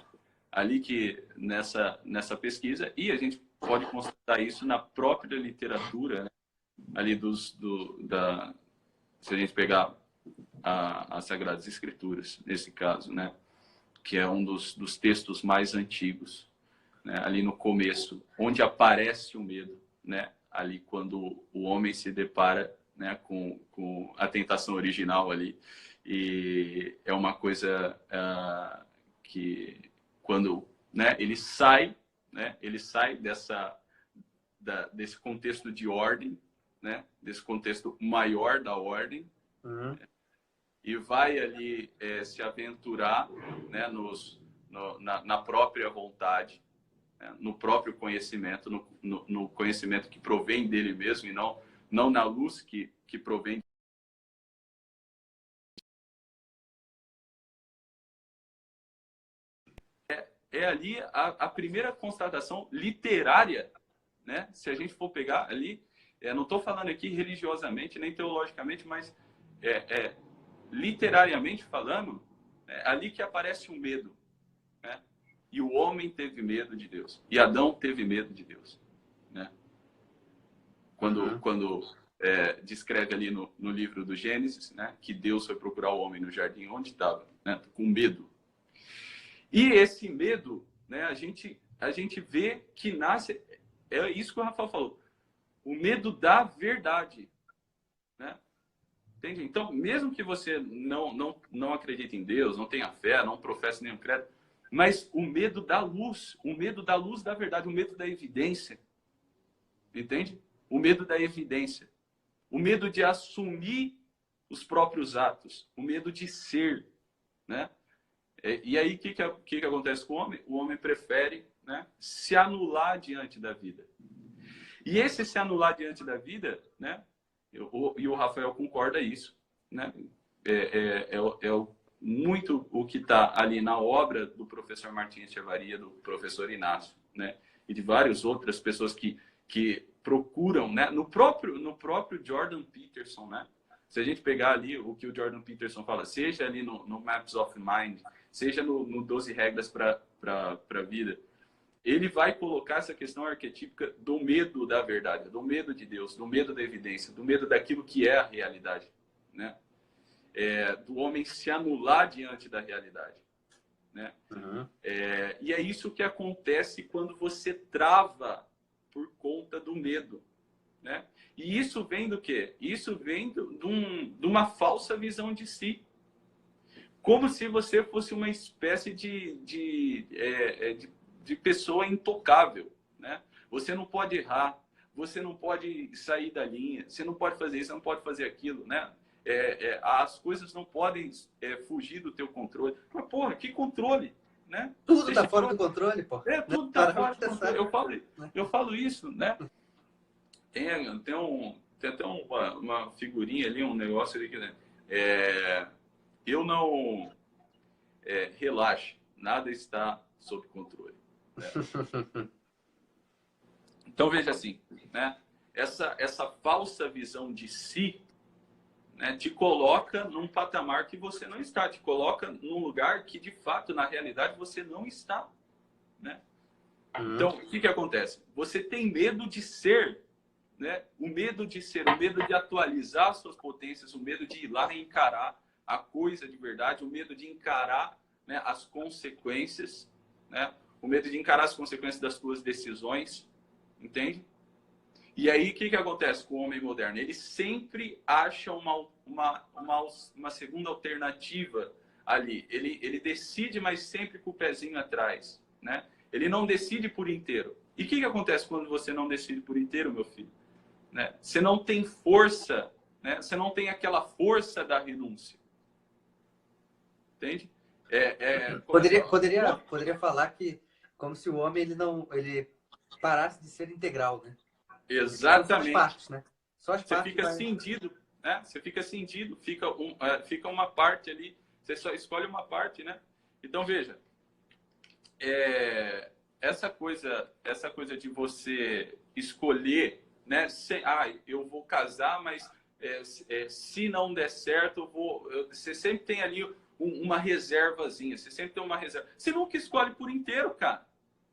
Ali que nessa pesquisa, e a gente pode constatar isso na própria literatura, né? Ali se a gente pegar as Sagradas Escrituras, nesse caso, né? Que é um dos textos mais antigos, né? Ali no começo, onde aparece o medo, né? Ali quando o homem se depara, né, com a tentação original ali, e é uma coisa que quando, né, ele sai desse contexto de ordem, né, desse contexto maior da ordem, e vai ali se aventurar, né, nos na própria vontade, né? No próprio conhecimento, no conhecimento que provém dele mesmo e não na luz que provém. É ali a primeira constatação literária, né? Se a gente for pegar ali, não estou falando aqui religiosamente nem teologicamente, mas literariamente falando, é ali que aparece o medo, né? E o homem teve medo de Deus, e Adão teve medo de Deus, né? Quando descreve ali no livro do Gênesis, né, que Deus foi procurar o homem no jardim onde estava, né, com medo. E esse medo, né, a gente vê que nasce, é isso que o Rafael falou, o medo da verdade, né? Entende? Então, mesmo que você não acredite em Deus, não tenha fé, não professe nenhum credo, mas o medo da luz da verdade, o medo da evidência, entende? O medo da evidência, o medo de assumir os próprios atos, o medo de ser, né? E aí, o que acontece com o homem? O homem prefere, né, se anular diante da vida. E esse se anular diante da vida, né, e o Rafael concorda isso, né? Muito o que está ali na obra do professor Martim Echevarria, do professor Inácio, né, e de várias outras pessoas que procuram, né, no próprio Jordan Peterson, né? Se a gente pegar ali o que o Jordan Peterson fala, seja ali no Maps of Mind, seja no 12 Regras para a Vida, ele vai colocar essa questão arquetípica do medo da verdade, do medo de Deus, do medo da evidência, do medo daquilo que é a realidade, né? Do homem se anular diante da realidade, né? E é isso que acontece quando você trava por conta do medo, né? E isso vem do quê? Isso vem de uma falsa visão de si. Como se você fosse uma espécie de pessoa intocável, né? Você não pode errar, você não pode sair da linha, você não pode fazer isso, você não pode fazer aquilo, né? As coisas não podem fugir do teu controle. Mas, porra, que controle, né? Tudo está fora do controle, pô. Tudo está fora do controle. Eu falo isso, né? Tem até uma figurinha ali, um negócio ali que, né? Eu não... relaxe, nada está sob controle. Né? Então, veja assim, né? Essa falsa visão de si, né, te coloca num patamar que você não está, te coloca num lugar que, de fato, na realidade, você não está. Né? Então, o que acontece? Você tem medo de ser, né? O medo de ser, o medo de atualizar suas potências, o medo de ir lá e encarar a coisa de verdade, o medo de encarar, né, as consequências, né? O medo de encarar as consequências das suas decisões, entende? E aí, o que acontece com o homem moderno? Ele sempre acha uma segunda alternativa ali. Ele decide, mas sempre com o pezinho atrás, né? Ele não decide por inteiro. E o que acontece quando você não decide por inteiro, meu filho? Né? Você não tem força, né? Você não tem aquela força da renúncia. Entende? Poderia falar que como se o homem ele parasse de ser integral, né? Exatamente. Só as partes, né? Só as você partes fica cindido, né? Você fica cindido, fica uma parte ali, você só escolhe uma parte, né? Então, veja, essa coisa de você escolher, né? Eu vou casar, mas se não der certo, você sempre tem ali uma reservazinha, você sempre tem uma reserva. Você nunca escolhe por inteiro, cara.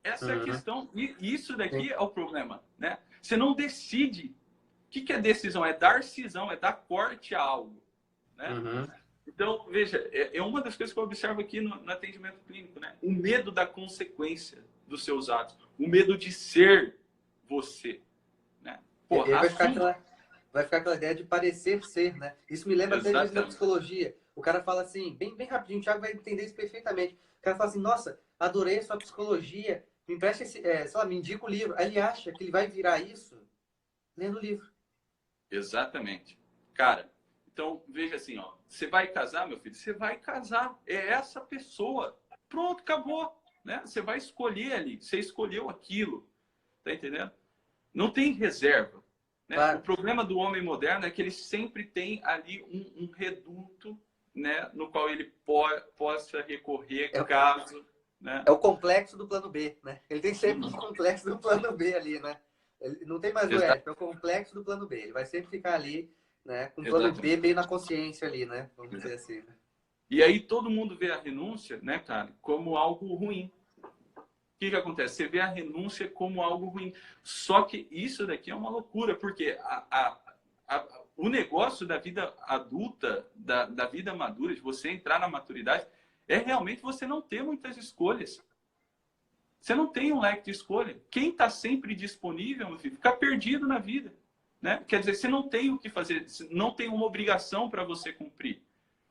Essa é a questão. E isso daqui é o problema, né? Você não decide. O que é decisão? É dar cisão, é dar corte a algo, né? Então, veja, é uma das coisas que eu observo aqui no atendimento clínico, né? O medo da consequência dos seus atos, o medo de ser você, né? Pô, vai ficar aquela ideia de parecer ser, né? Isso me lembra até da psicologia. O cara fala assim, bem rapidinho, o Thiago vai entender isso perfeitamente. O cara fala assim, nossa, adorei a sua psicologia, me empresta sei lá, me indica o livro. Aí ele acha que ele vai virar isso lendo o livro. Exatamente. Cara, então veja assim, ó, você vai casar, meu filho? Você vai casar. É essa pessoa. pronto, acabou. Né? Você vai escolher ali, você escolheu aquilo. Tá entendendo? Não tem reserva. Né? Claro. O problema do homem moderno é que ele sempre tem ali um reduto, né, no qual ele possa recorrer caso... Né? É o complexo do plano B, né? Ele tem sempre o complexo do plano B ali, né? Ele não tem mais o F, é o complexo do plano B. Ele vai sempre ficar ali, né? Com o plano B meio na consciência ali, né? Vamos dizer assim. Né? E aí todo mundo vê a renúncia, né, cara, como algo ruim. O que acontece? Você vê a renúncia como algo ruim. Só que isso daqui é uma loucura, porque o negócio da vida adulta, da vida madura, de você entrar na maturidade, é realmente você não ter muitas escolhas. Você não tem um leque de escolha. Quem está sempre disponível, meu filho, fica perdido na vida. Né? Quer dizer, você não tem o que fazer, não tem uma obrigação para você cumprir.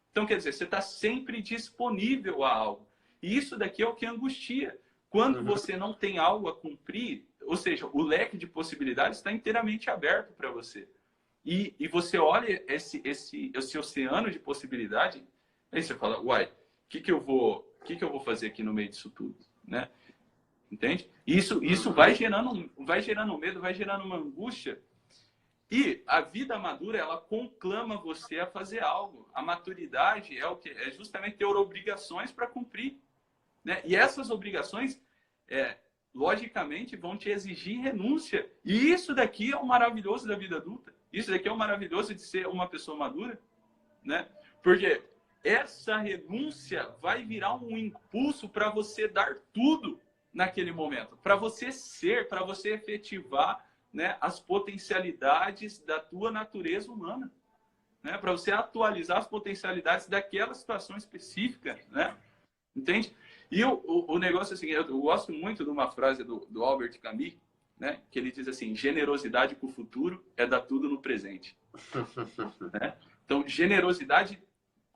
Então, quer dizer, você está sempre disponível a algo. E isso daqui é o que angustia. Quando você não tem algo a cumprir, ou seja, o leque de possibilidades está inteiramente aberto para você. E você olha esse oceano de possibilidade, aí você fala, uai, o que eu vou fazer aqui no meio disso tudo? Né? Entende? Isso vai gerando medo, vai gerando uma angústia. E a vida madura, ela conclama você a fazer algo. A maturidade é o quê? É justamente ter obrigações para cumprir. Né? E essas obrigações, logicamente, vão te exigir renúncia. E isso daqui é o maravilhoso da vida adulta. Isso daqui é o maravilhoso de ser uma pessoa madura. Né? Porque essa renúncia vai virar um impulso para você dar tudo naquele momento. Para você ser, para você efetivar, né, as potencialidades da tua natureza humana. Né? Para você atualizar as potencialidades daquela situação específica. Né? Entende? E o negócio é o seguinte, eu gosto muito de uma frase do Albert Camus, né, que ele diz assim, generosidade com o futuro é dar tudo no presente. Né? Então, generosidade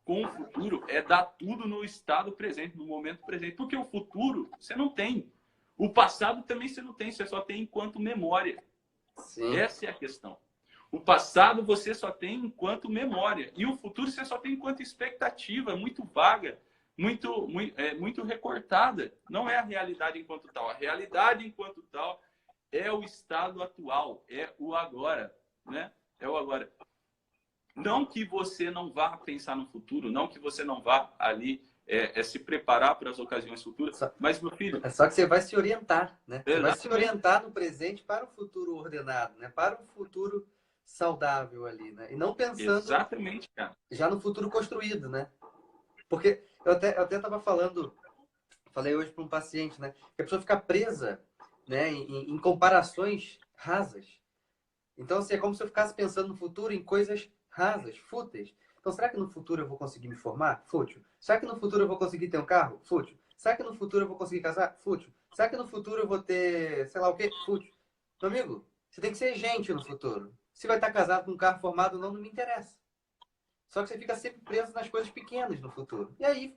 com o futuro é dar tudo no estado presente, no momento presente. Porque o futuro você não tem. O passado também você não tem, você só tem enquanto memória. Sim. Essa é a questão. O passado você só tem enquanto memória. E o futuro você só tem enquanto expectativa, muito vaga, muito recortada. Não é a realidade enquanto tal. A realidade enquanto tal é o estado atual, é o agora. Né? É o agora. Não que você não vá pensar no futuro, não que você não vá ali se preparar para as ocasiões futuras, mas, meu filho... É só que você vai se orientar, né? Você vai se orientar no presente para o futuro ordenado, né? Para o futuro saudável ali, né? E não pensando exatamente, cara. Já no futuro construído, né? Porque eu até estava falei hoje para um paciente, né? Que a pessoa fica presa, né? Em comparações rasas. Então, assim, é como se eu ficasse pensando no futuro em coisas rasas, fúteis. Então, será que no futuro eu vou conseguir me formar? Fútil. Será que no futuro eu vou conseguir ter um carro? Fútil. Será que no futuro eu vou conseguir casar? Fútil. Será que no futuro eu vou ter, sei lá o quê? Fútil. Meu amigo, você tem que ser gente no futuro. Se vai estar casado com um carro formado ou não, não me interessa. Só que você fica sempre preso nas coisas pequenas no futuro. E aí,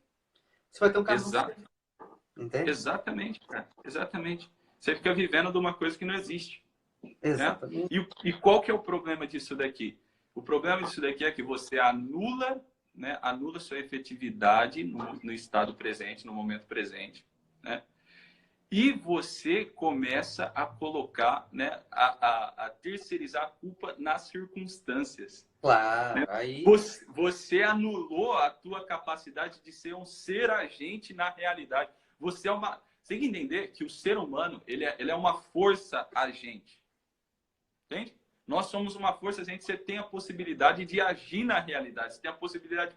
você vai ter um carro novo. Entende? Exatamente, cara. Exatamente. Você fica vivendo de uma coisa que não existe. Exatamente. Né? E qual que é o problema disso daqui? O problema disso daqui é que você anula, né, anula sua efetividade no estado presente, no momento presente, né? E você começa a colocar, né, a terceirizar a culpa nas circunstâncias. Claro, né? aí... Você anulou a tua capacidade de ser um ser agente na realidade. Você tem que entender que o ser humano ele é uma força agente. Entende? Nós somos uma força agente. Você tem a possibilidade de agir na realidade. Você tem a possibilidade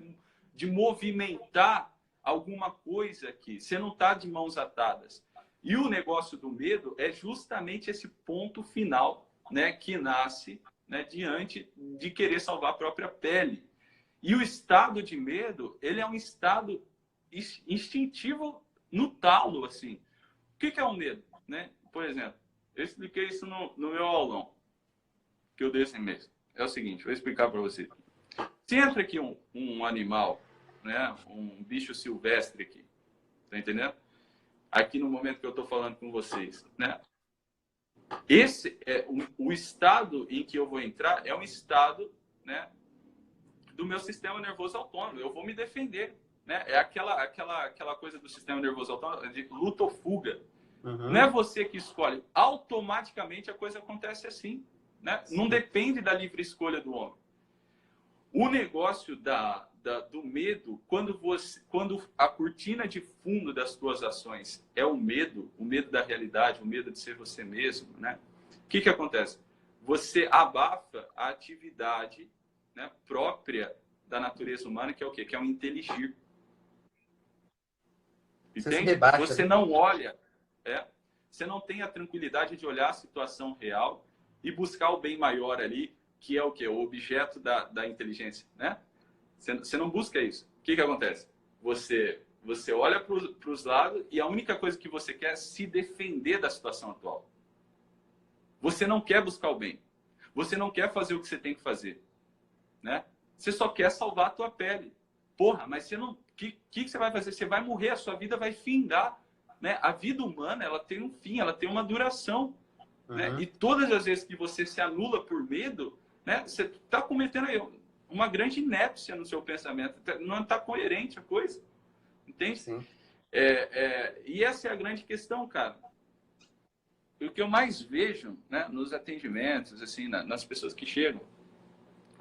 de movimentar alguma coisa aqui. Você não está de mãos atadas. E o negócio do medo é justamente esse ponto final, né, que nasce, né, diante de querer salvar a própria pele. E o estado de medo, ele é um estado instintivo no talo, assim. O que é o medo? Né? Por exemplo, eu expliquei isso no meu aulão, que eu dei esse mês. É o seguinte, vou explicar para você. Se entra aqui um animal, né, um bicho silvestre aqui, tá entendendo? Aqui no momento que eu estou falando com vocês, né? Esse é o estado em que eu vou entrar, é um estado, né, do meu sistema nervoso autônomo. Eu vou me defender. né? É aquela coisa do sistema nervoso autônomo de luta ou fuga. Uhum. Não é você que escolhe. Automaticamente a coisa acontece assim, né? Não depende da livre escolha do homem. O negócio do medo, quando a cortina de fundo das tuas ações é o medo da realidade, o medo de ser você mesmo, né? O que acontece? Você abafa a atividade, né, própria da natureza humana, que é o quê? Que é o inteligir. Você se Entende? rebaixa, Você né? não olha, você não tem a tranquilidade de olhar a situação real e buscar o bem maior ali, que é o quê? O objeto da inteligência, né? Você não busca isso. O que acontece? Você olha para os lados e a única coisa que você quer é se defender da situação atual. Você não quer buscar o bem. Você não quer fazer o que você tem que fazer, né? Você só quer salvar a tua pele. Porra, mas você não... O que você vai fazer? Você vai morrer, a sua vida vai findar, né? A vida humana, ela tem um fim, ela tem uma duração, né? E todas as vezes que você se anula por medo, né? Você está cometendo aí uma grande inépcia no seu pensamento. Não está coerente a coisa, entende? Sim. E essa é a grande questão, cara. E o que eu mais vejo, né, nos atendimentos, assim, nas pessoas que chegam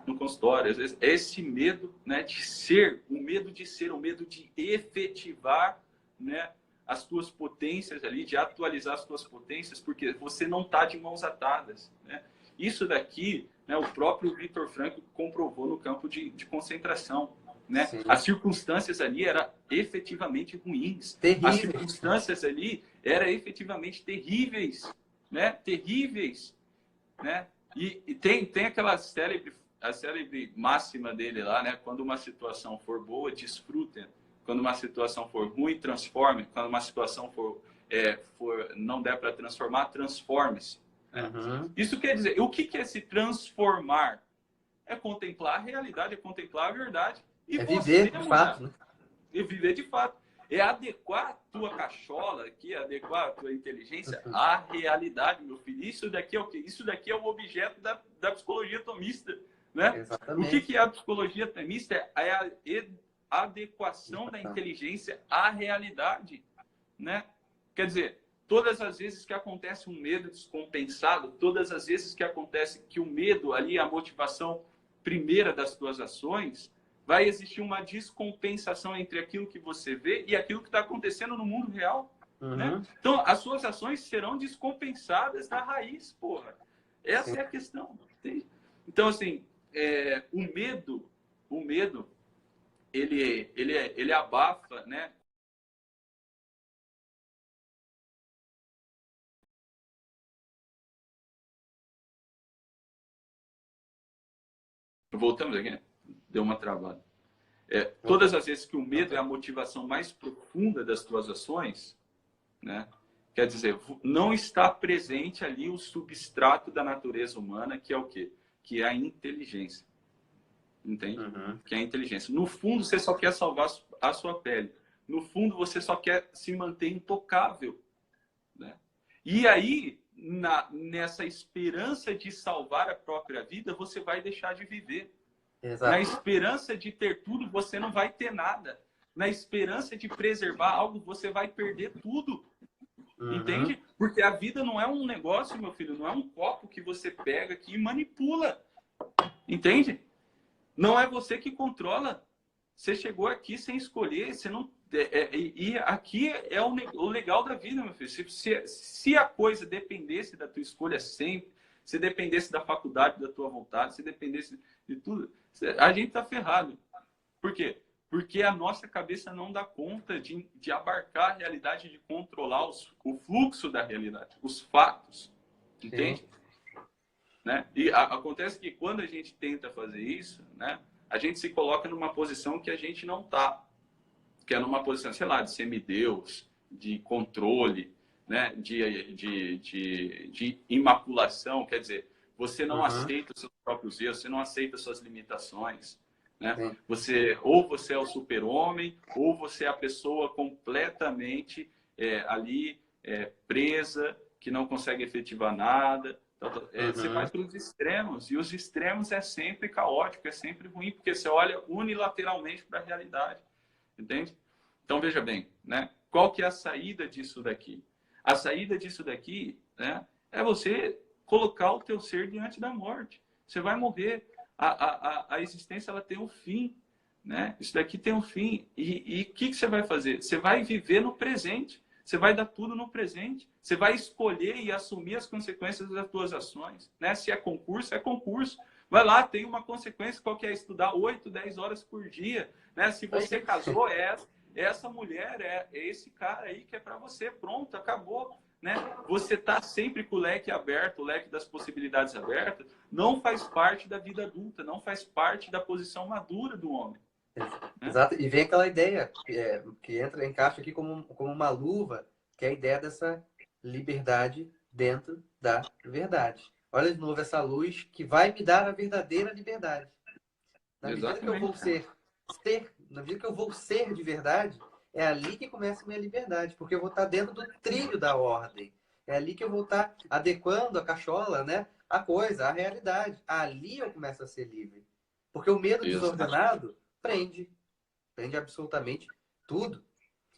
no consultório, às vezes, é esse medo, né, de ser, o medo de ser, o medo de efetivar, né, as tuas potências ali, de atualizar as tuas potências, porque você não está de mãos atadas, né? Isso daqui, né, o próprio Viktor Frankl comprovou no campo de concentração, né? Sim. As circunstâncias ali eram efetivamente ruins. Terrível. As circunstâncias ali eram efetivamente terríveis, né? Terríveis, né? E tem aquela a célebre máxima dele lá, né? Quando uma situação for boa, desfrutem. Quando uma situação for ruim, transforme. Quando uma situação for não der para transformar, transforme-se. Né? Uhum. Isso quer dizer, o que é se transformar? É contemplar a realidade, é contemplar a verdade. E É você, viver, de fato, né? E viver de fato. É adequar a tua cachola aqui, adequar a tua inteligência à realidade, meu filho. Isso daqui é o quê? Isso daqui é o objeto da psicologia tomista, né? Exatamente. O que é a psicologia tomista? É a adequação da inteligência à realidade, né? Quer dizer, todas as vezes que acontece um medo descompensado, todas as vezes que acontece que o medo ali é a motivação primeira das tuas ações, vai existir uma descompensação entre aquilo que você vê e aquilo que está acontecendo no mundo real. Né? Então, as suas ações serão descompensadas na raiz, porra. Essa é a questão. Entende? Então, assim, o medo, ele abafa, né? Voltamos aqui, né? Deu uma travada. Todas as vezes que o medo é a motivação mais profunda das tuas ações, né? Quer dizer, não está presente ali o substrato da natureza humana, que é o quê? Que é a inteligência. Entende? Que é a inteligência. No fundo, você só quer salvar a sua pele. No fundo, você só quer se manter intocável. Né? E aí, nessa esperança de salvar a própria vida, você vai deixar de viver. Exato. Na esperança de ter tudo, você não vai ter nada. Na esperança de preservar algo, você vai perder tudo. Entende? Porque a vida não é um negócio, meu filho, não é um copo que você pega aqui e manipula. Entende? Não é você que controla. Você chegou aqui sem escolher, você não... E aqui é o legal da vida, meu filho. Se a coisa dependesse da tua escolha sempre, se dependesse da faculdade, da tua vontade, se dependesse de tudo, a gente tá ferrado. Por quê? Porque a nossa cabeça não dá conta de abarcar a realidade, de controlar o fluxo da realidade, os fatos. Entende? Né? E acontece que quando a gente tenta fazer isso, né, a gente se coloca numa posição que a gente não está. Que é numa posição, sei lá, de semideus, de controle, né, de imaculação. Quer dizer, você não aceita os seus próprios erros, você não aceita suas limitações. Né? Você é o super-homem, ou você é a pessoa completamente ali presa, que não consegue efetivar nada. Você vai para os extremos, e os extremos é sempre caótico, é sempre ruim, porque você olha unilateralmente para a realidade. entende? Então, veja bem, né? Qual que é a saída disso daqui? A saída disso daqui, né, é você colocar o teu ser diante da morte. Você vai morrer. A existência, ela tem um fim, né? Isso daqui tem um fim. E o que você vai fazer? Você vai viver no presente. Você vai dar tudo no presente. Você vai escolher e assumir as consequências das suas ações, né? Se é concurso, é concurso. Vai lá, tem uma consequência, qual que é? Estudar 8, 10 horas por dia, né? Se você casou, essa mulher, é esse cara aí que é para você. Pronto, acabou, né? Você tá sempre com o leque aberto, o leque das possibilidades abertas, não faz parte da vida adulta, não faz parte da posição madura do homem. Exato, e vem aquela ideia que encaixa aqui como uma luva, que é a ideia dessa liberdade dentro da verdade. Olha de novo essa luz que vai me dar a verdadeira liberdade. Na medida que eu vou na medida que eu vou ser de verdade, é ali que começa a minha liberdade, porque eu vou estar dentro do trilho da ordem. É ali que eu vou estar adequando a cachola, né, a coisa, a realidade. Ali eu começo a ser livre. Porque o medo desordenado prende absolutamente tudo.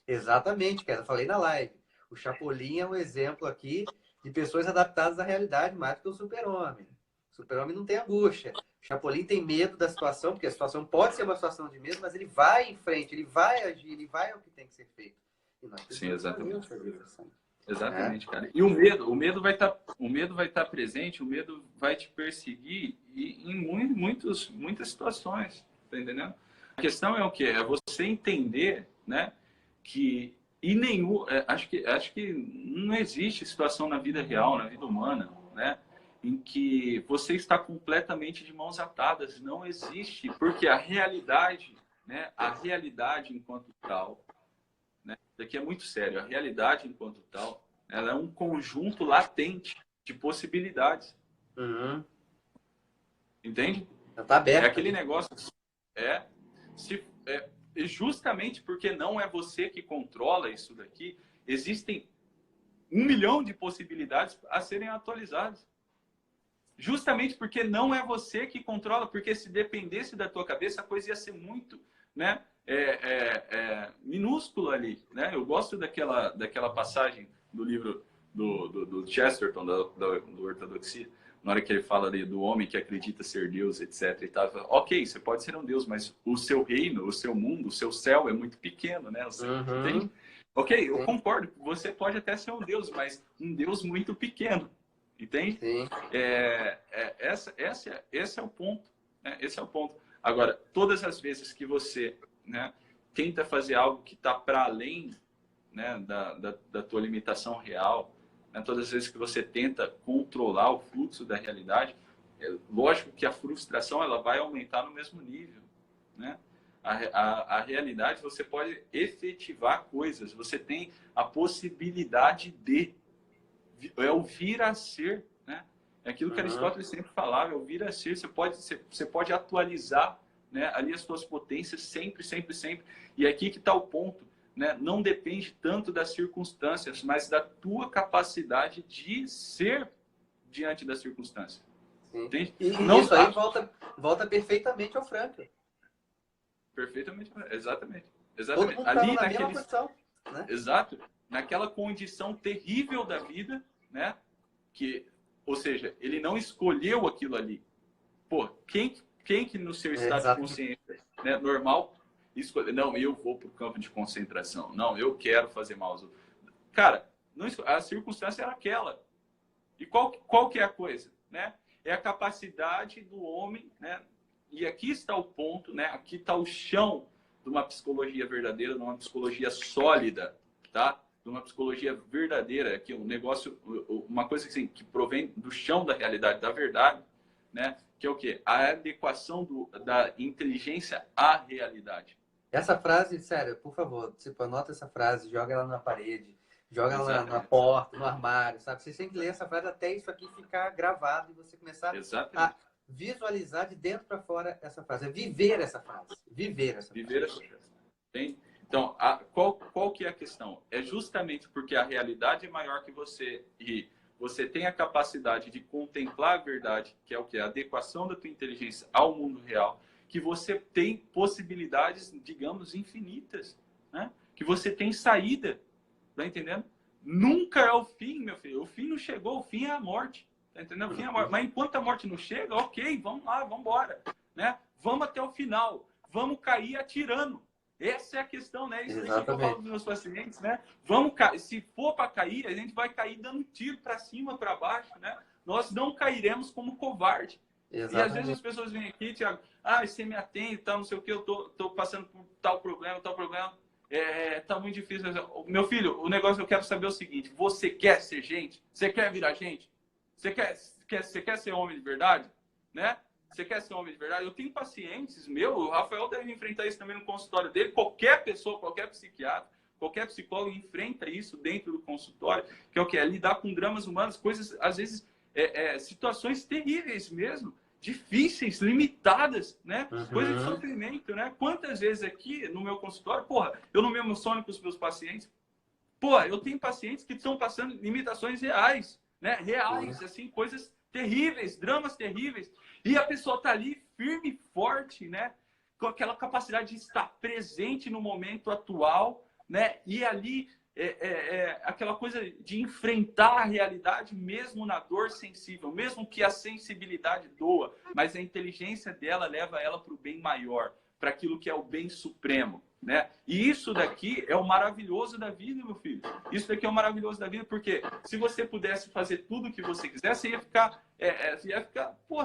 Exatamente, cara. Eu falei na live. O Chapolin é um exemplo aqui de pessoas adaptadas à realidade mais do que o Super-Homem. O Super-Homem não tem angústia. O Chapolin tem medo da situação, porque a situação pode ser uma situação de medo, mas ele vai em frente, ele vai agir, ele vai ao que tem que ser feito. E nós Sim, exatamente. É. Exatamente, cara. E o medo vai estar presente, o medo vai te perseguir em muitas situações, tá entendendo? A questão é o quê? É você entender, né, que acho que não existe situação na vida real, na vida humana, né, em que você está completamente de mãos atadas. Não existe, porque a realidade, né, a realidade enquanto tal, né, isso aqui é muito sério. A realidade enquanto tal, ela é um conjunto latente de possibilidades. Uhum. Entende? Tá aberto. É aquele negócio. Justamente porque não é você que controla isso daqui, existem 1 milhão de possibilidades a serem atualizadas. Justamente porque não é você que controla, porque se dependesse da tua cabeça, a coisa ia ser muito, né, minúscula ali, né? Eu gosto daquela passagem do livro do Chesterton, do Ortodoxia, na hora que ele fala ali do homem que acredita ser Deus, etc. E tal. Ok, você pode ser um Deus, mas o seu reino, o seu mundo, o seu céu é muito pequeno, né? Entende? Ok, eu concordo. Você pode até ser um Deus, mas um Deus muito pequeno. Entende? Sim. Esse é o ponto. Né? Esse é o ponto. Agora, todas as vezes que você, né, tenta fazer algo que está para além, né, da tua limitação real, né, todas as vezes que você tenta controlar o fluxo da realidade, é lógico que a frustração ela vai aumentar no mesmo nível. Né? A realidade, você pode efetivar coisas, você tem a possibilidade de é o vir a ser, né? É aquilo que Aristóteles sempre falava, é o vir a ser. Você pode atualizar, né, ali as suas potências sempre, sempre, sempre. E aqui que está o ponto, né? Não depende tanto das circunstâncias, mas da tua capacidade de ser diante das circunstâncias. Entende? E isso aí volta perfeitamente ao Frankl. Perfeitamente, exatamente. Todo mundo ali na mesma condição, né? Exato, naquela condição terrível da vida, né? Ou seja, ele não escolheu aquilo ali. Pô, quem que no seu estado de consciência, né, normal escolhe? Não, eu vou para o campo de concentração. Não, eu quero fazer mal aos outros. Cara, a circunstância era aquela. E qual que é a coisa, né? É a capacidade do homem, né? E aqui está o ponto, né? Aqui está o chão de uma psicologia verdadeira, de uma psicologia sólida, tá? De uma psicologia verdadeira, que um negócio, uma coisa assim, que provém do chão da realidade, da verdade, né? Que é o quê? A adequação da inteligência à realidade. Essa frase, sério, por favor, tipo, anota essa frase, joga ela na parede, joga ela na porta, no armário, sabe? Você tem que ler essa frase até isso aqui ficar gravado e você começar a visualizar de dentro para fora essa frase, viver essa frase, viver essa frase. Tem? Então, qual que é a questão? É justamente porque a realidade é maior que você e você tem a capacidade de contemplar a verdade, que é o que? A adequação da tua inteligência ao mundo real, que você tem possibilidades, digamos, infinitas, né? Que você tem saída, tá entendendo? Nunca é o fim, meu filho. O fim não chegou, o fim é a morte, tá entendendo? O fim é a morte. Mas enquanto a morte não chega, ok, vamos lá, vamos embora, né? Vamos até o final, vamos cair atirando. Essa é a questão, né? Isso é que eu falo dos meus pacientes, né? Vamos, se for para cair, a gente vai cair dando tiro para cima, para baixo, né? Nós não cairemos como covarde. Exatamente. E às vezes as pessoas vêm aqui, Thiago, você me atende, tal, não sei o que, eu tô passando por tal problema, tá muito difícil. Meu filho, o negócio que eu quero saber é o seguinte: você quer ser gente? Você quer virar gente? Você quer ser homem de verdade? Né? Você quer ser homem de verdade? Eu tenho pacientes, o Rafael deve enfrentar isso também no consultório dele. Qualquer pessoa, qualquer psiquiatra, qualquer psicólogo enfrenta isso dentro do consultório, que é o que? É lidar com dramas humanos, coisas, às vezes, situações terríveis mesmo, difíceis, limitadas, né? Coisa de sofrimento, né? Quantas vezes aqui no meu consultório, eu não me emociono com os meus pacientes. Eu tenho pacientes que estão passando limitações reais, né? Reais, assim, coisas terríveis, dramas terríveis. E a pessoa está ali firme e forte, né? Com aquela capacidade de estar presente no momento atual, né? E ali aquela coisa de enfrentar a realidade mesmo na dor sensível, mesmo que a sensibilidade doa, mas a inteligência dela leva ela para o bem maior, para aquilo que é o bem supremo, né? E isso daqui é o maravilhoso da vida, meu filho. Isso daqui é o maravilhoso da vida, porque se você pudesse fazer tudo o que você quisesse, você ia ficar,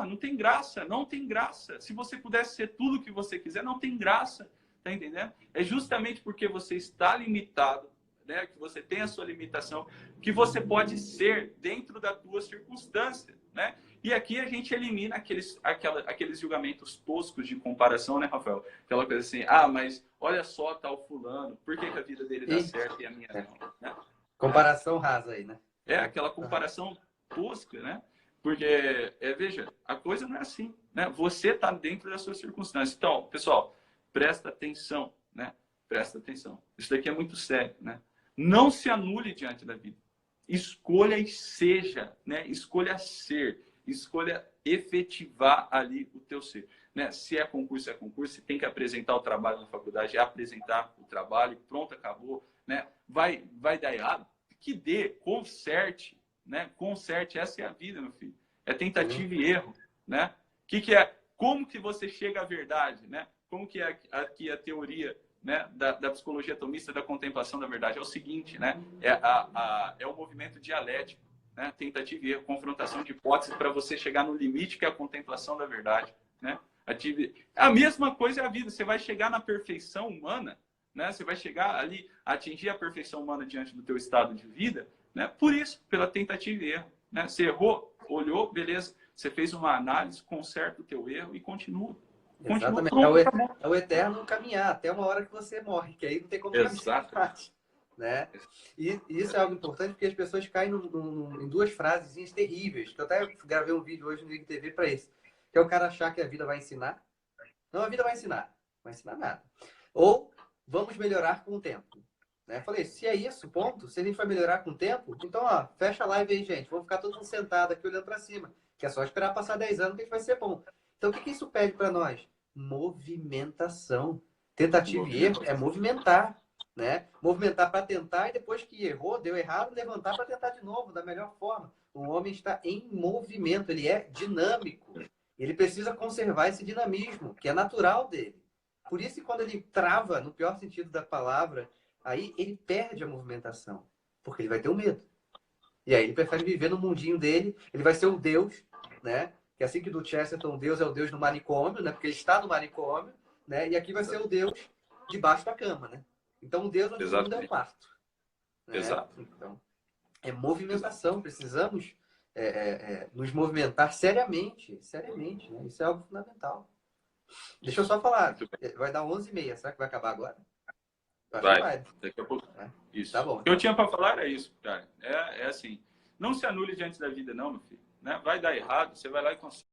não tem graça, não tem graça. Se você pudesse ser tudo o que você quiser, não tem graça, tá entendendo? É justamente porque você está limitado, né, que você tem a sua limitação, que você pode ser dentro da tua circunstância, né? E aqui a gente elimina aqueles julgamentos toscos de comparação, né, Rafael? Aquela coisa assim, mas olha só tal fulano, por que a vida dele dá certo e a minha não? Né? Comparação rasa aí, né? Aquela comparação tosca, né? Porque, veja, a coisa não é assim, né? Você está dentro da sua circunstância. Então, pessoal, presta atenção, né? Presta atenção. Isso daqui é muito sério, né? Não se anule diante da vida. Escolha e seja, né? Escolha ser, escolha efetivar ali o teu ser, né? Se é concurso, se tem que apresentar o trabalho na faculdade, apresentar o trabalho, pronto, acabou, né? Vai dar errado, que dê, conserte, né? Conserte, essa é a vida, meu filho. É tentativa e erro, né? Que é? Como que você chega à verdade, né? Como que é aqui a teoria, né, da psicologia atomista da contemplação da verdade? É o seguinte, né? É o movimento dialético, né? Tentativa e erro, confrontação de hipóteses para você chegar no limite que é a contemplação da verdade, né? A mesma coisa é a vida. Você vai chegar na perfeição humana, né? Você vai chegar ali a atingir a perfeição humana diante do teu estado de vida, né? Por isso, pela tentativa e erro, né? Você errou, olhou, beleza. Você fez uma análise, conserta o teu erro e continua. Exatamente. Pronto, é o eterno caminhar até uma hora que você morre, que aí não tem como Exato. caminhar, né? E isso é algo importante porque as pessoas caem em duas frases terríveis, que eu até gravei um vídeo hoje no IGTV para isso, que é o cara achar que a vida vai ensinar. Não, a vida vai ensinar. Não vai ensinar nada. Ou vamos melhorar com o tempo. Né? Falei, se é isso, ponto, se a gente vai melhorar com o tempo, então, fecha a live aí, gente. Vamos ficar todo mundo sentado aqui olhando para cima, que é só esperar passar 10 anos que a gente vai ser bom. Então, o que isso pede para nós? Movimentação. Tentativa e erro é movimentar, né? Movimentar para tentar e depois que errou, deu errado, levantar para tentar de novo, da melhor forma. O homem está em movimento, ele é dinâmico. Ele precisa conservar esse dinamismo, que é natural dele. Por isso que quando ele trava, no pior sentido da palavra, aí ele perde a movimentação, porque ele vai ter um medo. E aí ele prefere viver no mundinho dele, ele vai ser o Deus, né? Que é assim que do Chesterton, Deus é o Deus no manicômio, né? Porque ele está no manicômio, né? E aqui vai ser o Deus debaixo da cama, né? Então o Deus onde o mundo é o quarto. Né? Exato. Então, é movimentação, precisamos nos movimentar seriamente, seriamente, né? Isso é algo fundamental. Deixa eu só falar, vai dar 11h30, será que vai acabar agora? Vai, daqui a pouco. Isso. Tá bom. O que eu tinha para falar era isso, cara. É assim, não se anule diante da vida não, meu filho. Né? Vai dar errado, você vai lá e consegue.